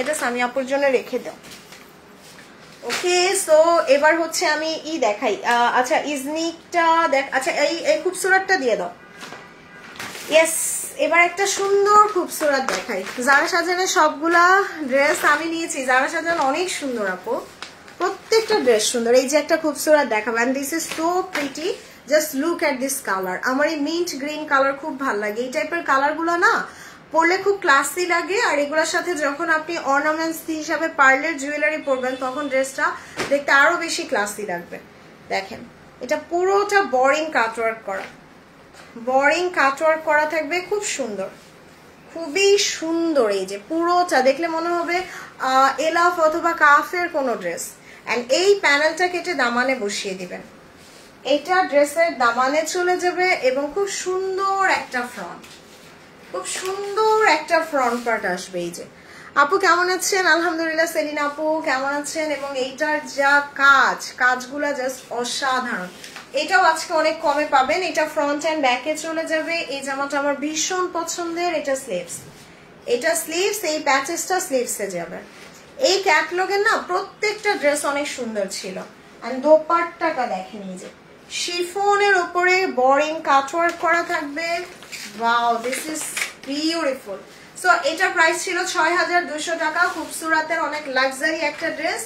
S1: এটা সামি আপুর জন্য রেখে দাও। ওকে সো এবার হচ্ছে আমি দেখাই। আচ্ছা ইজনিকটা দেখ, আচ্ছা এই খুবসুরতটা দিয়ে দাও। ইয়েস এবার একটা সুন্দর খুবসুরত দেখাই। জারা শাহজাহানের সবগুলা ড্রেস আমি নিয়েছি, জারা শাহজাহান অনেক সুন্দর আপু, প্রত্যেকটা ড্রেস সুন্দর। এই যে একটা খুবসুরত দেখাবো, and this is so pretty, just look at this colour. আমার এই মিন্ট গ্রিন কালার খুব ভালো লাগে, এই টাইপের কালারগুলো না পরলে খুব ক্লাসি লাগে। আর এগুলোর সাথে যখন আপনি অর্নামেন্টস হিসাবে পার্লের জুয়েলারি পরবেন তখন ড্রেসটা দেখতে আরো বেশি ক্লাসি লাগবে। দেখেন এটা পুরোটা বোরিং কাটওয়ার্ক করা, বোরিং কাটওয়ার্ক করা থাকবে, খুব সুন্দর, খুবই সুন্দর। এই যে পুরোটা দেখলে মনে হবে এলাফ অথবা কাফের কোনো ড্রেস। এন্ড এই প্যানেলটা কেটে দামানে বসিয়ে দিবেন, এইটা ড্রেসের দামানে চলে যাবে, এবং খুব সুন্দর একটা ফ্রন্ট, খুব সুন্দর একটা ফ্রন্ট পার্ট আসবে। এই যে আপু কেমন আছেন? আলহামদুলিল্লাহ। সেলিনা আপু কেমন আছেন? এবং এইটার যা কাজগুলা জাস্ট অসাধারণ। এটাও আজকে অনেক কমে পাবেন। এটা ফ্রন্ট এন্ড ব্যাকে চলে যাবে। এই জামাটা আমার ভীষণ পছন্দের। এটা স্লিভস, এই প্যাচেসটা স্লিভসে যাবে। এই ক্যাটলগের না প্রত্যেকটা ড্রেস অনেক সুন্দর ছিল। এন্ড দোপাট্টাটা দেখেন, এই যে শিফনের উপরে বোরিং কাটওয়ার্ক করা থাকবে। Wow, this is beautiful. So এটা প্রাইস ছিল ৬২০০ টাকা। খুবসুরাতের অনেক লাক্সারি একটা ড্রেস।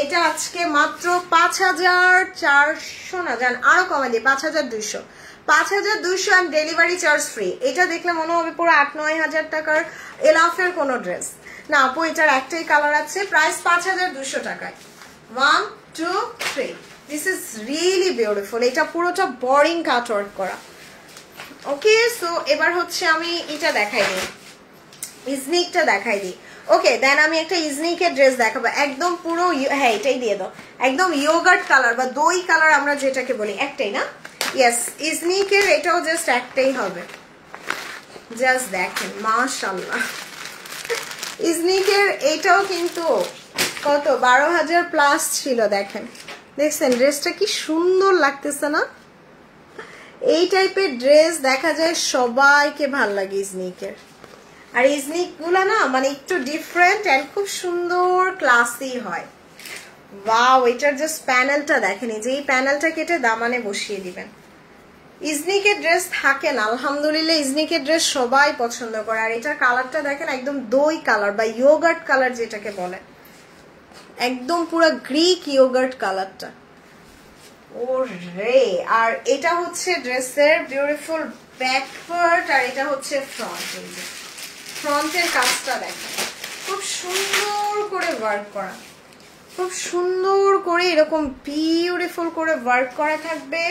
S1: এটা আজকে মাত্র ৫৪০০ না, জান আরো কমে দিই, ৫২০০ অ্যান্ড ডেলিভারি চার্জ ফ্রি। এটা দেখলে মনে হবে পুরো ৮-৯ হাজার টাকার এলাফের কোনো ড্রেস না আপু। এটার একটাই কালার আছে, প্রাইস ৫২০০ টাকায়। 1 2 3, দিস ইজ রিয়েলি বিউটিফুল। এটা পুরোটা বোরিং কাটওয়ার্ক করা। ওকে, সো এবার হচ্ছে আমি এটা দেখাই দিই, ইজনিকটা দেখাই দিই। ওকে, দেন আমি একটা ইজনিকের ড্রেস দেখাবো একদম পুরো, হ্যাঁ এটাই দিয়ে দাও, একদম ইয়োগার্ট কালার বা দই কালার আমরা যেটাকে বলি, একটাই না? ইয়েস, ইজনিকের এটাও জাস্ট একটাই হবে। জাস্ট দেখেন মাশাআল্লাহ, ইজনিকের এটাও কিন্তু কত ১২,০০০ প্লাস ছিল। দেখছেন ড্রেসটা কি সুন্দর লাগতেছে না? এই টাইপের ড্রেস দেখা যায় সবাইকে ভাল লাগে ইজনিকের। আর ইজনিক গুলা না মানে একটু ডিফারেন্ট এন্ড খুব সুন্দর ক্লাসি হয়। ওয়াও, এটার জাস্ট প্যানেলটা দেখেন, যে এই প্যানেলটা কেটে দামানে বসিয়ে দিবেন। ইজনিকের ড্রেস থাকে না, আলহামদুলিল্লাহ ইজনিকের ড্রেস সবাই পছন্দ করে। আর এটার কালারটা দেখেন, একদম দই কালার বা ইয়োগার্ট কালার যেটাকে বলে, একদম পুরো গ্রিক ইয়োগার্ট কালারটা। ও রে, আর এটা হচ্ছে ড্রেসের বিউটিফুল ব্যাক পার্ট, আর এটা হচ্ছে ফ্রন্ট। এই যে ফ্রন্টের কাজটা দেখেন, খুব সুন্দর করে ওয়ার্ক করা, খুব সুন্দর করে এরকম বিউটিফুল করে ওয়ার্ক করা থাকবে।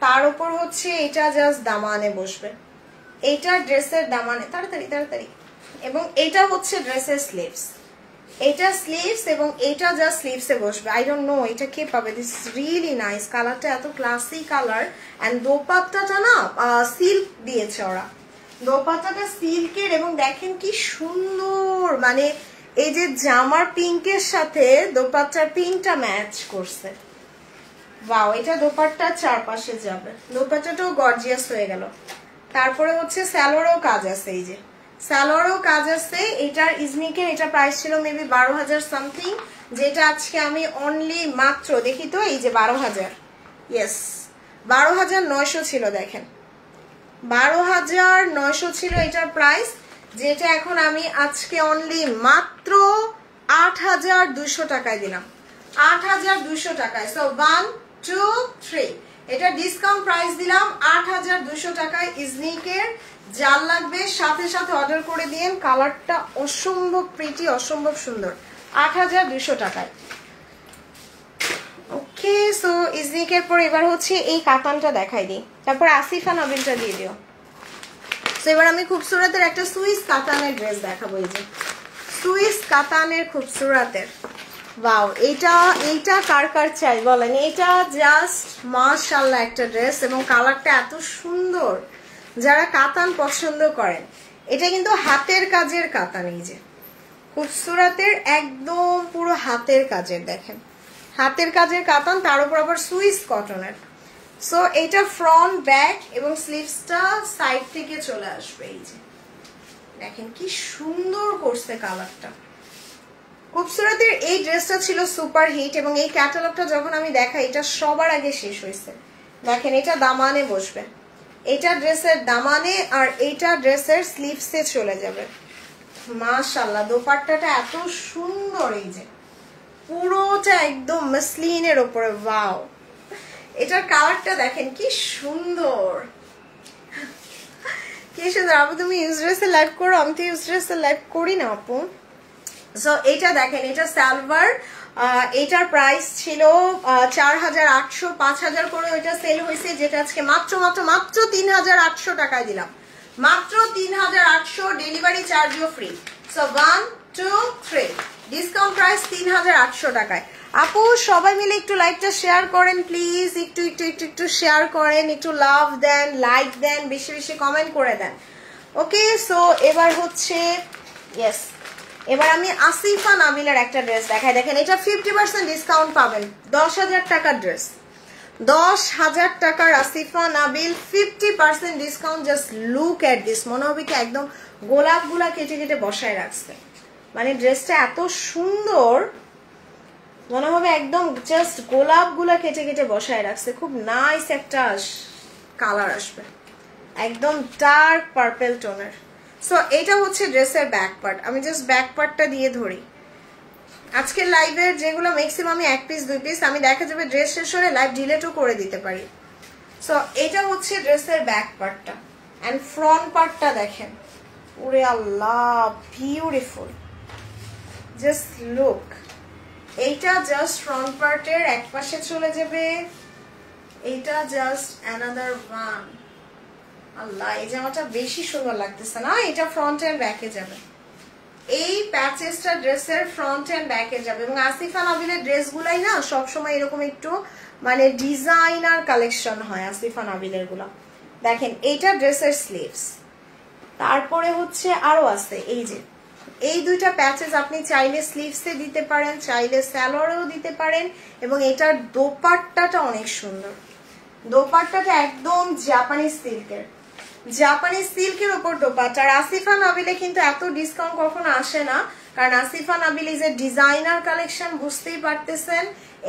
S1: তার উপর হচ্ছে এটা জাস্ট দামানে বসবে, এটা ড্রেসের দামানে, তাড়াতাড়ি। এবং এটা হচ্ছে ড্রেসের স্লিভস, এটা স্লিভস এবং এটা জাস্ট স্লিভসে বসবে। আই ডোন্ট নো এটা কে পাবে। This is really nice. কালারটা এত ক্লাসি কালার। এন্ড দোপাট্টাটা না সিল্ক দিয়েছে ওরা, দোপাট্টাটা সিল্কের। এবং দেখেন কি সুন্দর, মানে এই যে জামার পিঙ্কের সাথে দোপাট্টার পিঙ্কটা ম্যাচ করছে। ওয়াও, এটা দোপাট্টার চারপাশে যাবে, দোপাট্টাটাও গর্জিয়াস হয়ে গেল। তারপরে হচ্ছে সালোয়ারও কাজ আছে, এই যে সালোয়ারও কাজ আছে। এটার ইজনিকের এটা প্রাইস ছিল মেবি ১২,০০০ সামথিং, যেটা আজকে আমি অনলি মাত্র দেখি তো, এই যে ১২,০০০, ইয়েস ১২,৯০০ ছিল। দেখেন ১২,৯০০ ছিল এটার প্রাইস, যেটা এখন আমি আজকে অনলি মাত্র ৮,২০০ টাকায় দিলাম, ৮,২০০ টাকায়। সো 1 2 3, এটা ডিসকাউন্ট প্রাইস দিলাম ৮,২০০ টাকায় ইজনিকের। যার লাগবে সাথে সাথে অর্ডার করে দিন। কালারটা অসম্ভব প্রিটি, অসম্ভব সুন্দর, ৮,২০০ টাকায়। ওকে, সো ইজনিকের পর এবার হচ্ছে এই কাতানটা দেখাই দিই, তারপর আসিফা নবীনটা দিয়ে দিও। সো এবার আমি খুবসুরাতের একটা সুইস কাতানের ড্রেস দেখাবো। এই যে সুইস কাতানের খুবসুরাতের, ওয়াও, এইটা কার কার চাই বলেন? এটা জাস্ট মাশাআল্লাহ একটা ড্রেস, এবং কালারটা এত সুন্দর। যারা কাতান পছন্দ করেন, এটা কিন্তু হাতের কাজের কাতান। এই যে খুবসুরাতের একদম পুরো হাতের কাজের, দেখেন হাতের কাজের কাতান, তার উপর আবার সুইস কটনের। সো এটা ফ্রন্ট ব্যাক এবং স্লিভসটা সাইড থেকে চলে আসবে। এই যে দেখেন কি সুন্দর করছে কালারটা। খুবসুরাতের এই ড্রেসটা ছিল সুপার হিট, এবং এই ক্যাটালগটা যখন আমি দেখাই এটা সবার আগে শেষ হয়েছে। দেখেন এটা দামানে বসবে, এটা ড্রেসের দামানে, আর এইটা ড্রেসের স্লিভসে চলে যাবে। মাশাআল্লাহ, দোপাট্টাটা এত সুন্দর, এই যে পুরোটা একদম মসলিনের উপরে। ওয়াও, এটার কালারটা দেখেন কি সুন্দর, কি সুন্দর। আপু তুমি ইউজ ড্রেসে লাইভ করো? আমি তো ইউজ ড্রেসে লাইভ করি না আপু। সো এটা দেখেন, এটা সালভার, এটার প্রাইস ছিল ৪,৮০০, ৫,০০০ করে ওইটা সেল হয়েছে, যেটা আজকে মাত্র ৩,৮০০ টাকায় দিলাম, মাত্র ৩,৮০০, ডেলিভারি চার্জও ফ্রি। সো 1 2 3, ডিসকাউন্ট প্রাইস ৩,৮০০ টাকায়। আপু সবাই মিলে একটু লাইভটা শেয়ার করেন প্লিজ, একটু শেয়ার করেন, একটু লাভ দেন, লাইক দেন, বেশি বেশি কমেন্ট করে দেন। ওকে, সো এবার হচ্ছে ইয়েস এবার আমি আসিফা নাবিলের একটা ড্রেস দেখাই, দেখেন এটা 50% ডিসকাউন্ট পাবেন, 10,000 টাকার ড্রেস, 10,000 টাকার Asifa Nabil 50% discount. Just look at this, মনে হবে কি একদম গোলাপগুলা কেটে কেটে বসায় রাখছে, মানে ড্রেসটা এত সুন্দর, মনে হবে একদম জাস্ট গোলাপগুলা কেটে কেটে বসায় রাখছে। খুব নাইস একটা কালার আসবে, একদম ডার্ক পার্পল টোনের। সো এটা হচ্ছে ড্রেসের ব্যাক পার্ট, আমি জাস্ট ব্যাক পার্টটা দিয়ে ধরি। আজকের লাইভের যেগুলো ম্যাক্সিমাম 1 পিস 2 পিস, আমি দেখা যাবে ড্রেস শেষ হলে লাইভ ডিলেটও করে দিতে পারি। সো এটা হচ্ছে ড্রেসের ব্যাক পার্টটা, অ্যান্ড ফ্রন্ট পার্টটা দেখেন, ওরে আল্লাহ বিউটিফুল, জাস্ট লুক। এইটা জাস্ট ফ্রন্ট পার্টের এক পাশে চলে যাবে, এইটা জাস্ট অ্যানাদার ওয়ান। আল্লাহ এই জামাটা বেশি সুন্দর লাগতেছে না, এটা ফ্রন্ট এন্ড ব্যাকে যাবে, এই প্যাচেসটা ড্রেসের ফ্রন্ট এন্ড ব্যাকে যাবে। এবং আসিফা নাবিলের ড্রেসগুলাই না সবসময় এরকম একটু মানে ডিজাইনার কালেকশন হয় আসিফা নাবিলের গুলা। দেখেন এইটা ড্রেসের স্লিভস, তারপরে হচ্ছে আরো আছে এই যে এই দুইটা প্যাচেস আপনি চাইলে স্লিভসে দিতে পারেন, চাইলে স্যালোয়ারেও দিতে পারেন। এবং এটার দোপাট্টাটা অনেক সুন্দর, দোপাট্টাটা একদম জাপানিজ সিল্কের, জাপানিজ সিল্কের উপর দোপাট্টা। আর আসিফা নাবিলে কিন্তু এত ডিসকাউন্ট কখনো আসে না, কারণ Asifa Nabil is a designer collection, বুঝতেই পারতেছেন।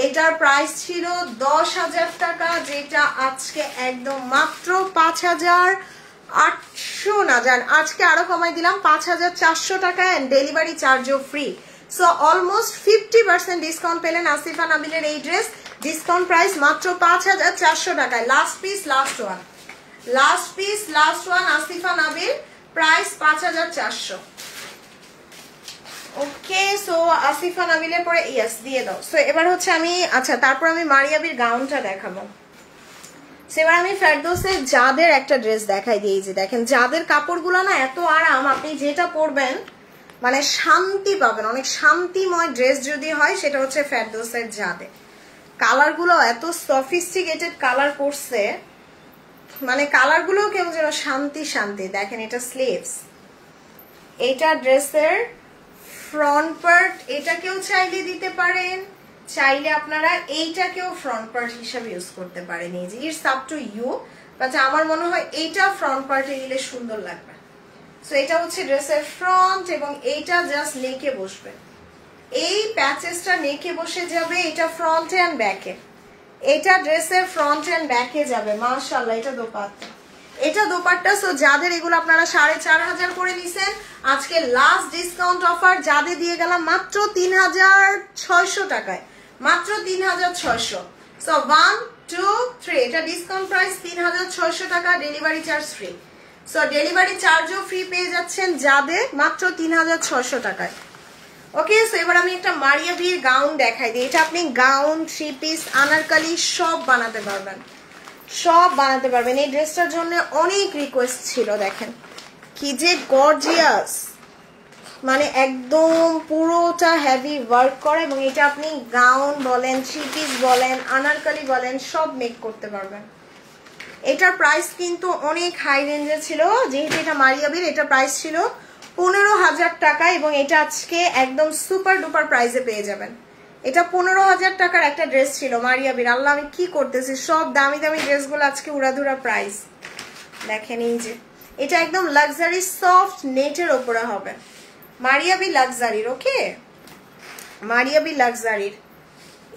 S1: এটার প্রাইস ছিল 10,000 টাকা, যেটা আজকে একদম মাত্র 5,800 না জান, আজকে আরো কমাই দিলাম 5,400 টাকা, এন্ড ডেলিভারি চার্জও ফ্রি। সো অলমোস্ট 50% ডিসকাউন্ট পেলেন আসিফা নাবিলের এই ড্রেস, ডিসকাউন্ট প্রাইস মাত্র 5,400 টাকায়। Last piece last one, last piece last one Asifa Nabil, price 5,400। ওকে, সো আসিফা নাবিলের পরে ইয়েস দিয়ে দাও। সো এবার হচ্ছে আমি আচ্ছা তারপর আমি মারিয়াবির গাউনটা দেখাবো। এবার আমি ফেরদৌসের যাদের একটা ড্রেস দেখাই দিই, যে দেখেন যাদের কাপড়গুলো না এত আরাম, আপনি যেটা পরবেন মানে শান্তি পাবেন, অনেক শান্তিময় ড্রেস যদি হয় সেটা হচ্ছে ফেরদৌসের যাদের। কালারগুলো এত সফিস্টিকেটেড কালার করছে, মানে কালারগুলো কেমন যেন শান্তি শান্তি। দেখেন এটা স্লিভস, এটা ড্রেসের ফ্রন্ট পার্ট, এটাকেও চাইলে দিতে পারেন, চাইলে আপনারা এইটাকেও ফ্রন্ট পার্ট হিসাবে ইউজ করতে পারেন, এই যে it's up to you, but আমার মনে হয় এইটা ফ্রন্ট পার্টে দিলে সুন্দর লাগবে। সো এটা হচ্ছে ড্রেসের ফ্রন্ট, এবং এইটা জাস্ট নেকে বসবে, এই প্যাচেসটা নেকে বসে যাবে, এটা ফ্রন্ট এন্ড ব্যাকে, এটা ড্রেসের ফ্রন্ট এন্ড ব্যাকে যাবে। মাশাআল্লাহ এটা দোপাট্টা, এটা দোপাট্টা। সো যাদের এগুলো আপনারা 4,500 করে নিছেন, আজকে লাস্ট ডিসকাউন্ট অফার যাদের দিয়ে গেলাম মাত্র 3,600 টাকায়, মাত্র 3,600। সো 1 2 3, এটা ডিসকাউন্ট প্রাইস 3,600 টাকা, delivery charge free. So delivery চার্জও ফ্রি পেয়ে যাচ্ছেন যাদের, মাত্র 3,600 টাকায়। ওকে, সো এবার আমি একটা মারিয়াবির গাউন দেখাই দিই। এটা আপনি গাউন, 3 পিস, আনারকলি সব বানাতে পারবেন, সব বানাতে পারবেন। এই ড্রেসটার জন্য অনেক রিকোয়েস্ট ছিল, দেখেন কি যে গর্জিয়াস, মানে একদম পুরোটা হেভি ওয়ার্ক করা। এবং এটা আপনি গাউন বলেন, 3 পিস বলেন, আনারকলি বলেন, সব মেক করতে পারবেন। এটার প্রাইস কিন্তু অনেক হাই রেঞ্জে ছিল, যেহেতু এটা মারিয়াবির, এটা প্রাইস ছিল 15,000 টাকা, এবং এটা আজকে একদম সুপার ডুপার প্রাইসে পেয়ে যাবেন। এটা 15,000 টাকার একটা ড্রেস ছিল মারিয়াবির। আল্লাহ আমি কি করতেছি, সব দামি দামি ড্রেসগুলো আজকে উড়াধুরা প্রাইস। দেখেন এই যে এটা একদম লাক্সারি সফট নেটের ওপরে হবে, মারিয়াবি লাক্সারির। ওকে, মারিয়াবি লাক্সারির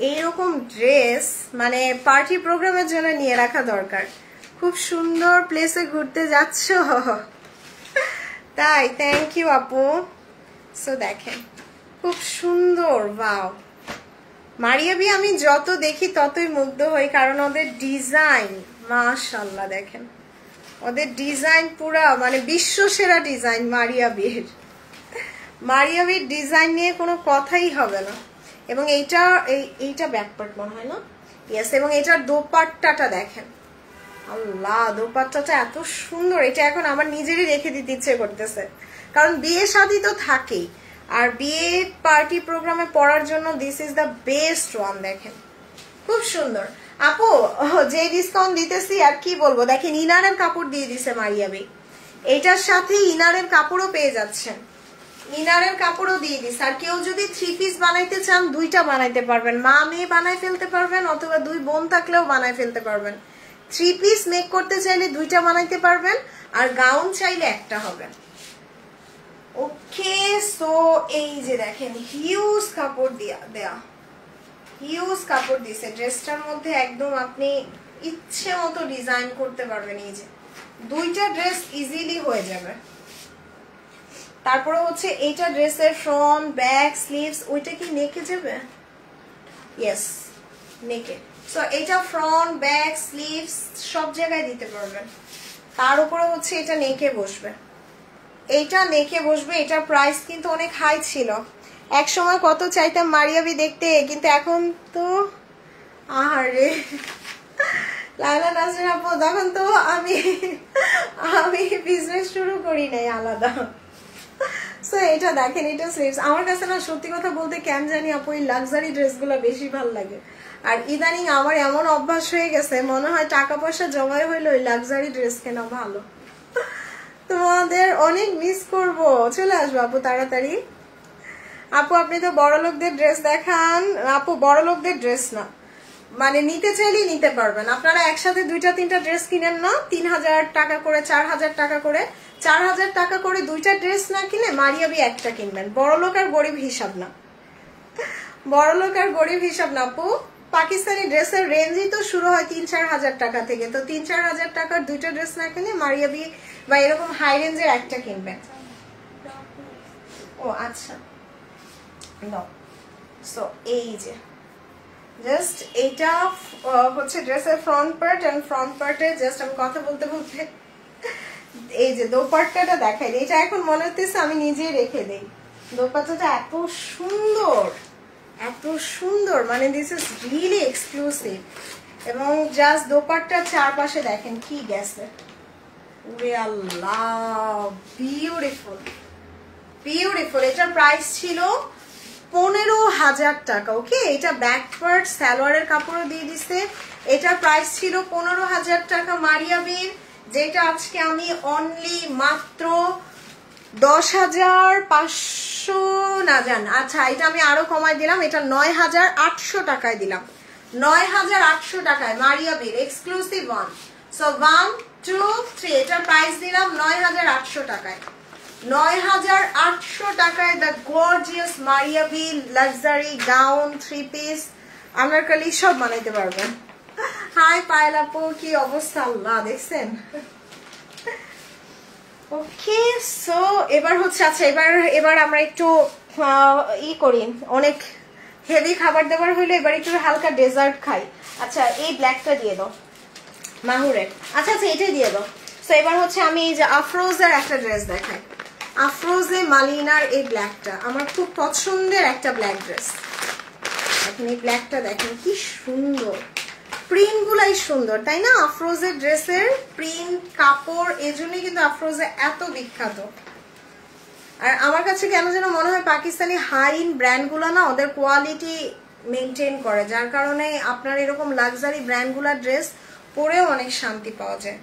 S1: এইরকম ড্রেস মানে পার্টি প্রোগ্রামের জন্য নিয়ে রাখা দরকার। খুব সুন্দর প্লেসে ঘুরতে যাচ্ছ, তাই থ্যাংক ইউ আপু। সো দেখেন খুব সুন্দর, ওয়াও। মারিয়াবি আমি যত দেখি ততই মুগ্ধ হই, কারণ ওদের ডিজাইন মাশাআল্লাহ, দেখেন ওদের ডিজাইন পুরা মানে বিশ্ব সেরা ডিজাইন মারিয়াবির। মারিয়াবির ডিজাইন নিয়ে কোনো কথাই হবে না। এবং এইটা ব্যাকপার্ট মনে হয় না, ইয়েস। এবং এটার দোপাট্টাটা দেখেন, আল্লাহ দোপাট্টাটা এত সুন্দর, এটা এখন আমার নিজেরই রেখে দিতে ইচ্ছে করতেছে, কারণ বিয়ে শাদী তো থাকেই, আর বিয়ে পার্টি প্রোগ্রামে পরার জন্য this is the best one. দেখেন খুব সুন্দর আপু, যে ডিসকাউন্ট দিতেছি আর কি বলবো। দেখেন ইনারের কাপড় দিয়ে দিছে মারিয়াবি, এইটার সাথে ইনারের কাপড়ও পেয়ে যাচ্ছেন। ইনারের কাপড়ও দিয়ে দিস। আর কেউ যদি 3 পিস বানাইতে চান 2টা বানাইতে পারবেন, মা মেয়ে বানাই ফেলতে পারবেন, অথবা 2 বোন থাকলেও বানাই ফেলতে পারবেন। 3 পিস মেক করতে চাইলে 2টা বানাইতে পারবেন, আর গাউন চাইলে একটা হবে। ওকে, সো এই যে দেখেন হিউজ কাপড় দেয়া, হিউজ কাপড় দিছে ড্রেসটার মধ্যে, একদম আপনি ইচ্ছে মতো ডিজাইন করতে পারবেন। এই যে 2টা ড্রেস ইজিলি হয়ে যাবে। তারপরে হচ্ছে এইটা ড্রেসের ফ্রন্ট ব্যাক স্লিভস, ওইটা কি নেকে যাবে? ইয়েস, নেকে। সো এইটা ফ্রন্ট ব্যাক স্লিভস সব জায়গায় দিতে পারবেন। তার উপরে হচ্ছে এটা নেকে বসবে, এইটা নেকে বসবে। এটার প্রাইস কিন্তু অনেক হাই ছিল, এক সময় কত চাইতাম মারিয়াবি দেখতে, কিন্তু এখন তো আরে লায়লা নাজরিন আপু, তখন তো আমি বিজনেস শুরু করি নাই আলাদা। সো এটা দেখেন, এটা স্লিভস। আমার কাছে না সত্যি কথা বলতে কেন জানি আপু এই লাক্সারি ড্রেসগুলো বেশি ভালো লাগে। আর ইদানিং আমার এমন অভ্যাস হয়ে গেছে, মনে হয় টাকা পয়সা জমাই হইলো ওই লাক্সারি ড্রেস কেনা ভালো। তোমাদের অনেক মিস করব, চলে আসবো আপু তাড়াতাড়ি। আপু আপনি তো বড় লোকদের ড্রেস দেখান। আপু বড় লোকদের ড্রেস না, মানে নিতে চাইলেই নিতে পারবেন। আপনারা একসাথে 2টা 3টা ড্রেস কিনেন না, 3000 টাকা করে 4000 টাকা করে, 4000 টাকা করে 2টা ড্রেস না কিনে মারিয়াবি একটা কিনবেন। বড় লোক আর গরিব হিসাব না, বড় লোক আর গরিব হিসাব না আপু। পাকিস্তানি ড্রেসের রেঞ্জই তো শুরু হয় 3-4 হাজার টাকা থেকে, তো 3-4 হাজার টাকার 2টা ড্রেস না কিনে মারিয়াবি বা এরকম হাই রেঞ্জের একটা কিনবেন। ও আচ্ছা, সো এই যে জাস্ট এইটা হচ্ছে ড্রেসের ফ্রন্ট পার্ট, এন্ড ফ্রন্ট পার্টে জাস্ট আমি কথা বলতে বলতে এই যে দোপাট্টাটা দেখাই, এটা এখন মনে হচ্ছে আমি নিজেই রেখে দেই। দোপাট্টাটা এত সুন্দর, এত সুন্দর, মানে দিস ইজ রিয়েলি এক্সক্লুসিভ। এবং জাস্ট দোপাট্টার চারপাশে দেখেন কি গেছে, ওরে আল্লাহ, বিউটিফুল বিউটিফুল। এটার প্রাইস ছিল 15,000 টাকা। ওকে, এটা ব্যাক পার্ট সালোয়ারের কাপড়ও দিয়ে দিছে। এটার প্রাইস ছিল 15,000 টাকা মারিয়াবির, যেটা আজকে আমি অনলি মাত্র 10,500 না জান, আচ্ছা এটা আমি আরো কমাই দিলাম, এটা 9,800 টাকায় দিলাম। 9,800 টাকায় মারিয়াবির এক্সক্লুসিভ ওয়ান। সো 1 2 3, এটার প্রাইস দিলাম 9,800 টাকায়। 9,800 টাকায় the gorgeous Maria B luxury gown 3 piece anarkali সব বানাইতে পারবেন। হাই পায়েল আপু, কি অবস্থা, আল্লাহ দেখছেন। ওকে, সো এবার হচ্ছে, আচ্ছা এবার আমরা একটু করি, অনেক হেভি খাবার দাবার হইলে এবার একটু হালকা ডেজার্ট খাই। আচ্ছা এই ব্ল্যাকটা দিয়ে দাও মাহুরের, আচ্ছা আচ্ছা এটাই দিয়ে দাও। সো এবার হচ্ছে আমি এই যে আফরোজের একটা ড্রেস দেখাই। আফরোজে মালিনার এই ব্ল্যাকটা আমার খুব পছন্দের একটা ব্ল্যাক ড্রেস। এখন এই ব্ল্যাকটা দেখেন কি সুন্দর, প্রিন্ট গুলাই সুন্দর তাই না? আফরোজের ড্রেসের প্রিন্ট কাপড়, এজন্যই কিন্তু আফরোজে এত বিখ্যাত। আর আমার কাছে কেন যেন মনে হয় পাকিস্তানি হাই ইন ব্র্যান্ডগুলো না ওদের কোয়ালিটি মেনটেন করে, যার কারণে আপনার এরকম লাক্সারি ব্র্যান্ডগুলোর ড্রেস পরেও অনেক শান্তি পাওয়া যায়।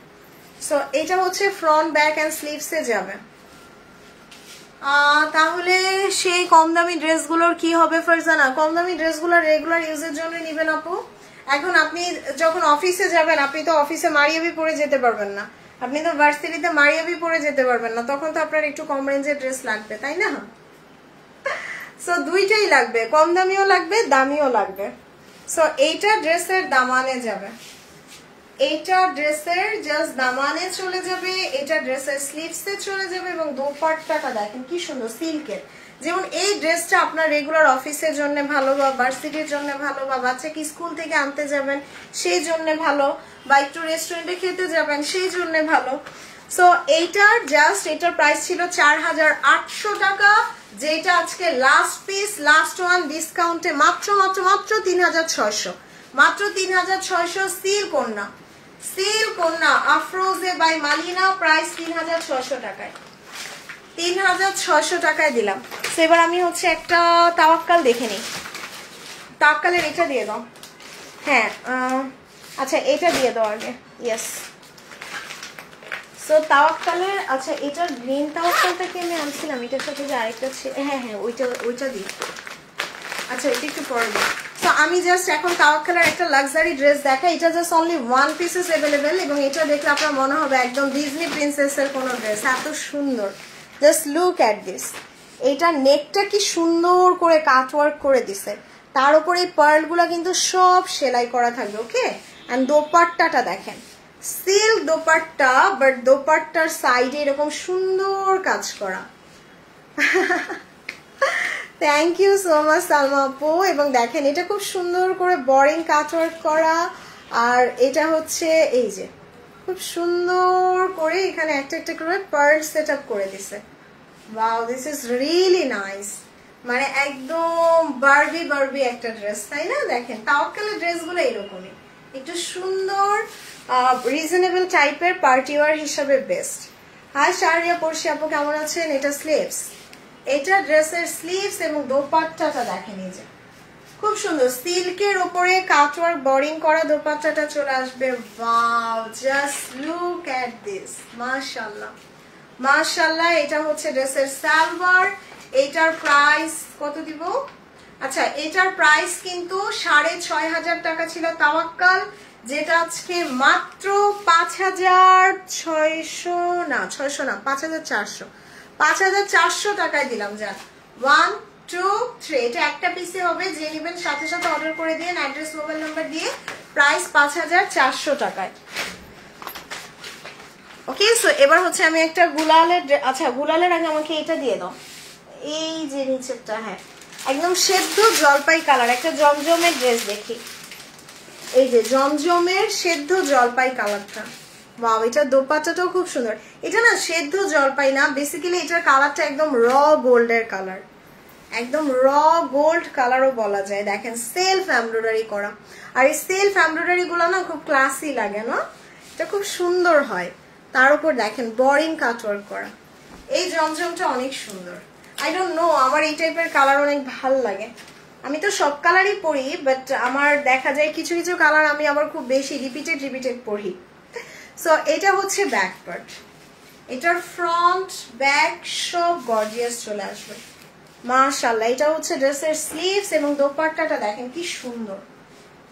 S1: সো এটা হচ্ছে ফ্রন্ট ব্যাক অ্যান্ড স্লিভসে যাবে। তাহলে সেই কম দামি ড্রেসগুলোর কি হবে ফারজানা? কম দামি ড্রেসগুলো রেগুলার ইউজের জন্য নিবেন আপু। এখন আপনি যখন অফিসে যাবেন, আপনি তো অফিসে মারিয়াবি পরে যেতে পারবেন না, আপনি তো ভার্সিটিতে মারিয়াবি পরে যেতে পারবেন না, তখন তো আপনার একটু কম রেঞ্জের ড্রেস লাগবে তাই না? সো দুইটাই লাগবে, কম দামিও লাগবে দামিও লাগবে। সো এইটা ড্রেসের দামানে যাবে, এইটা ড্রেসের জাস্ট দামানে চলে যাবে, এটা ড্রেসের স্লিভসে চলে যাবে। এবং দোপাট্টাটা দেখেন কি সুন্দর সিল্কের। যেমন এই ড্রেসটা আপনার রেগুলার অফিসের জন্য ভালো, বা ভার্সিটির জন্য ভালো, বা বাচ্চাকে স্কুল থেকে আনতে যাবেন সেই জন্য ভালো, বা একটু রেস্টুরেন্টে খেতে যাবেন সেই জন্য ভালো। সো এইটার জাস্ট এটার প্রাইস ছিল 4,800 টাকা, যেটা আজকে লাস্ট পিস, লাস্ট ওয়ান ডিসকাউন্টে মাত্র মাত্র মাত্র 3,600, মাত্র 3,600। সিল কন্যা, সিল কন্যা আফরোজে বাই মালিনা, প্রাইস 3,600 টাকায়, 3,600 টাকায় দিলাম। তো এবার আমি হচ্ছে একটা তাওয়াক্কাল দেখে নিই। তাওয়াক্কালের এটা দিয়ে দাও, হ্যাঁ আচ্ছা এটা দিয়ে দাও আগে, ইয়েস। সো তাওয়াক্কালের, আচ্ছা এটার গ্রিন তাওয়াক্কালটা কি আমি আনছিলাম, এটার সাথে যে আরেকটা ছিল, হ্যাঁ হ্যাঁ ওইটা দিই। আচ্ছা এটা একটু পরে দিই। সো আমি জাস্ট এখন তাওয়াক্কালের একটা লাক্সারি ড্রেস দেখাই। এটা জাস্ট অনলি 1 পিসেস অ্যাভেলেবেল, এবং এটা দেখলে আপনার মনে হবে একদম ডিজনি প্রিন্সেসের কোনো ড্রেস, এত সুন্দর। Just look at this. এইটা নেকটা কি সুন্দর করে কাটওয়ার্ক করে দিছে, তার উপরে এই পার্লগুলো কিন্তু সব সেলাই করা থাকবে। ওকে, অ্যান্ড দোপাট্টাটা দেখেন, সিল্ক দোপাট্টা, বাট দোপাট্টার সাইডে এরকম সুন্দর কাজ করা। Thank you so much Salma আপু। এবং দেখেন এটা খুব সুন্দর করে বোরিং কাটওয়ার্ক করা, আর এটা হচ্ছে এই যে খুব সুন্দর করে এখানে একটা একটা করে পার্ল সেট আপ করে দিছে। Wow, this is really nice. মানে একদম বারবি একটা ড্রেস, তাই না? দেখেন তাওয়াক্কালের ড্রেসগুলো এরকমই, একটু সুন্দর রিজনেবল টাইপের, পার্টি ওয়্যার হিসাবে বেস্ট। হাই শাহরিয়া পড়শি আপু, কেমন আছেন? এটা স্লিভস, এটা ড্রেসের স্লিভস এবং দোপাট্টাটা দেখেন, এই যে খুব সুন্দর সিল্কের উপরে কাটওয়ার্ক বোরিং করা দোপাট্টাটা চলে আসবে। Wow, just look at this, মাশাআল্লাহ মাশাআল্লাহ। এটা হচ্ছে ড্রেসের সালোয়ার। এটার প্রাইস কত দিব? আচ্ছা এটার প্রাইস কিন্তু 6,500 টাকা ছিল তাওয়াক্কাল, যেটা আজকে মাত্র 5,400 টাকায় দিলাম। যান 1 2 3, এটা একটা পিসে হবে, যে নেবেন সাথে সাথে অর্ডার করে দিয়ে অ্যাড্রেস মোবাইল নাম্বার দিয়ে, প্রাইস 5,400 টাকায়। ওকে, সো এবার হচ্ছে আমি একটা গুলালের, আচ্ছা গুলালের আগে আমাকে এটা দিয়ে দাও, এই যে নিচেরটা, হ্যাঁ একদম সেদ্ধ জলপাই কালার, একটা জমজমের ড্রেস দেখি। এই যে জমজমের সেদ্ধ জলপাই কালারটা, ওয়াও, এটার দোপাট্টাটাও খুব সুন্দর। এটা না সেদ্ধ জলপাই না, বেসিক্যালি এটার কালারটা একদম র গোল্ডের কালার, একদম র গোল্ড কালারও বলা যায়। দেখেন সেলফ এমব্রয়ডারি করা, আর এই সেলফ এমব্রয়ডারি গুলো না খুব ক্লাসি লাগে না, এটা খুব সুন্দর হয়। তার উপর দেখেন বোরিং কাটওয়ার্ক করা, এই জমজমটা অনেক সুন্দর। আই ডোন্ট নো, আমার এই টাইপের কালার অনেক ভাল লাগে। আমি তো সব কালারই পরি, বাট আমার দেখা যায় কিছু কিছু কালার আমি আবার খুব বেশি রিপিটেড পরি। সো এটা হচ্ছে ব্যাক পার্ট, এটার ফ্রন্ট ব্যাক সব গর্জিয়াস চলে আসবে, মাশাআল্লাহ। এটা হচ্ছে ড্রেসের স্লিভস এবং দোপাট্টাটা দেখেন কি সুন্দর,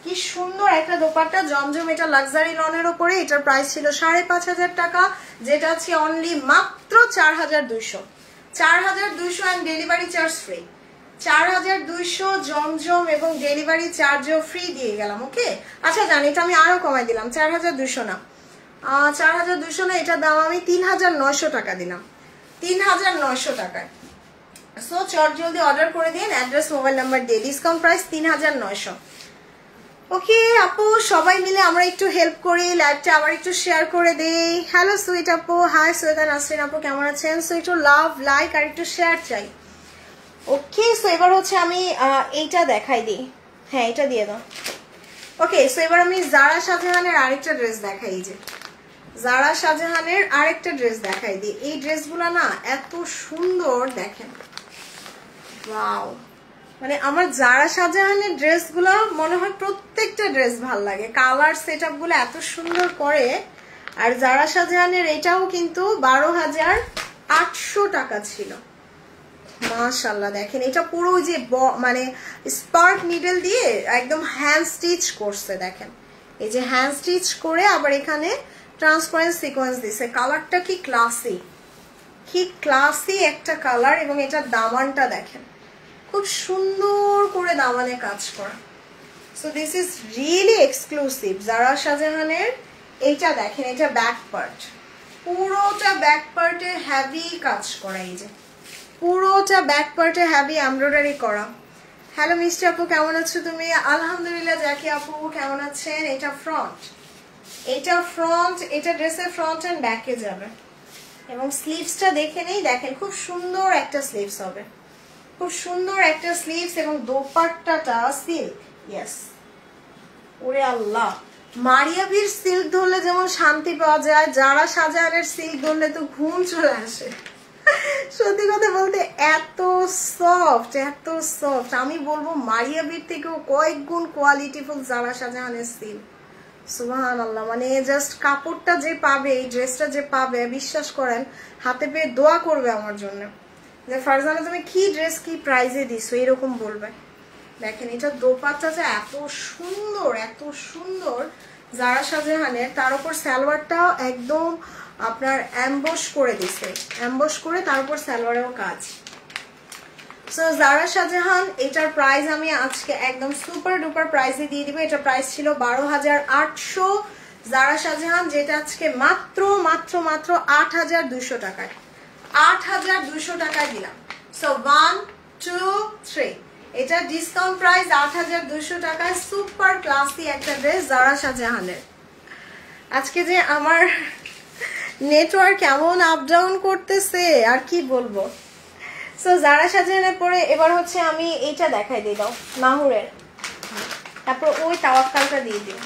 S1: কি সুন্দর একটা দোপাট্টা জমজম। এটা লাক্সারি লনের উপরে, এটার প্রাইস ছিল 5,500 টাকা, যেটা আছে অনলি মাত্র 4,200, 4,200 অ্যান্ড ডেলিভারি চার্জ ফ্রি। 4,200 জমজম এবং ডেলিভারি চার্জও ফ্রি দিয়ে গেলাম। ওকে, আচ্ছা জানি, এটা আমি আরো কমাই দিলাম, 4,200 না, 4,200 না, এটার দাম আমি 3,900 টাকা দিলাম, 3,900 টাকায়। সো চট জলদি অর্ডার করে দিন, অ্যাড্রেস মোবাইল নাম্বার দিয়ে, ডিসকাউন্ট প্রাইস 3,900। ওকে আপু, সবাই মিলে আমরা একটু হেল্প করি, লাইভটা আবার একটু শেয়ার করে দেই। হ্যালো সুইট আপু, হাই সৈয়দা নাসরিন আপু, কেমন আছেন? সো একটু লাভ লাইক আর একটু শেয়ার চাই। ওকে, সো এবার হচ্ছে আমি এইটা দেখাই দিই, হ্যাঁ এটা দিয়ে দাও। ওকে, সো এবার আমি জারা শাহজাহানের আরেকটা ড্রেস দেখাই, যে জারা শাহজাহানের আরেকটা ড্রেস দেখাই দিই। এই ড্রেসগুলো না এত সুন্দর, দেখেন ওয়াও, মানে আমার জারা শাহজাহানের ড্রেসগুলো মনে হয় প্রত্যেকটা ড্রেস ভাল লাগে, কালার সেট আপ গুলো এত সুন্দর করে। আর জারা শাহজাহানের এটাও কিন্তু 12,800 টাকা ছিল, মাশাআল্লাহ। দেখেন এটা পুরো ওই যে মানে স্পার্ক নিডল দিয়ে একদম হ্যান্ড স্টিচ করছে, দেখেন এই যে হ্যান্ড স্টিচ করে আবার এখানে ট্রান্সপারেন্ট সিকোয়েন্স দিছে। কালারটা কি ক্লাসি, কি ক্লাসি একটা কালার। এবং এটার দামানটা দেখেন, খুব সুন্দর করে দামানে কাজ করা। So this is really exclusive Zara শাহজাহানের। এইটা দেখেন, এটা ব্যাক পার্ট, পুরোটা ব্যাক পার্টে হেভি কাজ করা, এই যে পুরোটা ব্যাক পার্টে হেভি এমব্রয়ডারি করা। হ্যালো মিষ্টি আপু, কেমন আছো তুমি? আলহামদুলিল্লাহ। জ্যাকি আপু কেমন আছেন? এটা ফ্রন্ট, এটা ফ্রন্ট, এটা ড্রেসের ফ্রন্ট এন্ড ব্যাকে যাবে। এবং স্লিভসটা দেখে নেই, দেখেন খুব সুন্দর একটা স্লিভস হবে, খুব সুন্দর একটা স্লিভস। এবং দোপাট্টাটা সিল্ক, ইয়েস, ওরে আল্লাহ, মারিয়াবির সিল্ক ধরলে যেমন শান্তি পাওয়া যায়, যারা শাহজাহানের সিল্ক ধরলে তো ঘুম চলে আসে। সত্যি কথা বলতে এত সফট, এত সফট, আমি বলবো মারিয়াবির থেকেও কয়েক গুণ কোয়ালিটিফুল জারা শাহজাহানের সিল্ক। সুবহানাল্লাহ, মানে জাস্ট কাপড়টা যে পাবে, এই ড্রেসটা যে পাবে, বিশ্বাস করেন হাতে পেয়ে দোয়া করবে আমার জন্য যে ফারজানা তুমি কি ড্রেস কি প্রাইজে দিছো, এরকম বলবে। দেখেন এটা দোপাট্টাটা এত সুন্দর, এত সুন্দর জারা শাহজাহানের, তার উপর সালোয়ারটাও একদম আপনার অ্যাম্বস করে দিছে, অ্যাম্বস করে তার উপর সালোয়ারেও কাজ। সো জারা শাহজাহান, এটার প্রাইস আমি আজকে একদম সুপার ডুপার প্রাইসে দিয়ে দিব। এটা প্রাইস ছিল 12,800 জারা শাহজাহান, যেটা আজকে মাত্র মাত্র মাত্র 8,200 টাকায়, 8,200 টাকায় দিলাম। সো 1 2 3, এটা ডিসকাউন্ট প্রাইস 8,200 টাকায়, সুপার ক্লাসি একটা ড্রেস জারা শাহজাহানের। আজকে যে আমার নেটওয়ার্ক কেমন আপ ডাউন করতেছে আর কি বলবো। সো জারা শাহজাহানের পরে এবার হচ্ছে আমি এইটা দেখাই দিই, দাও মাহুরের, তারপর ওই তাওয়াক্কালটা দিয়ে দিই।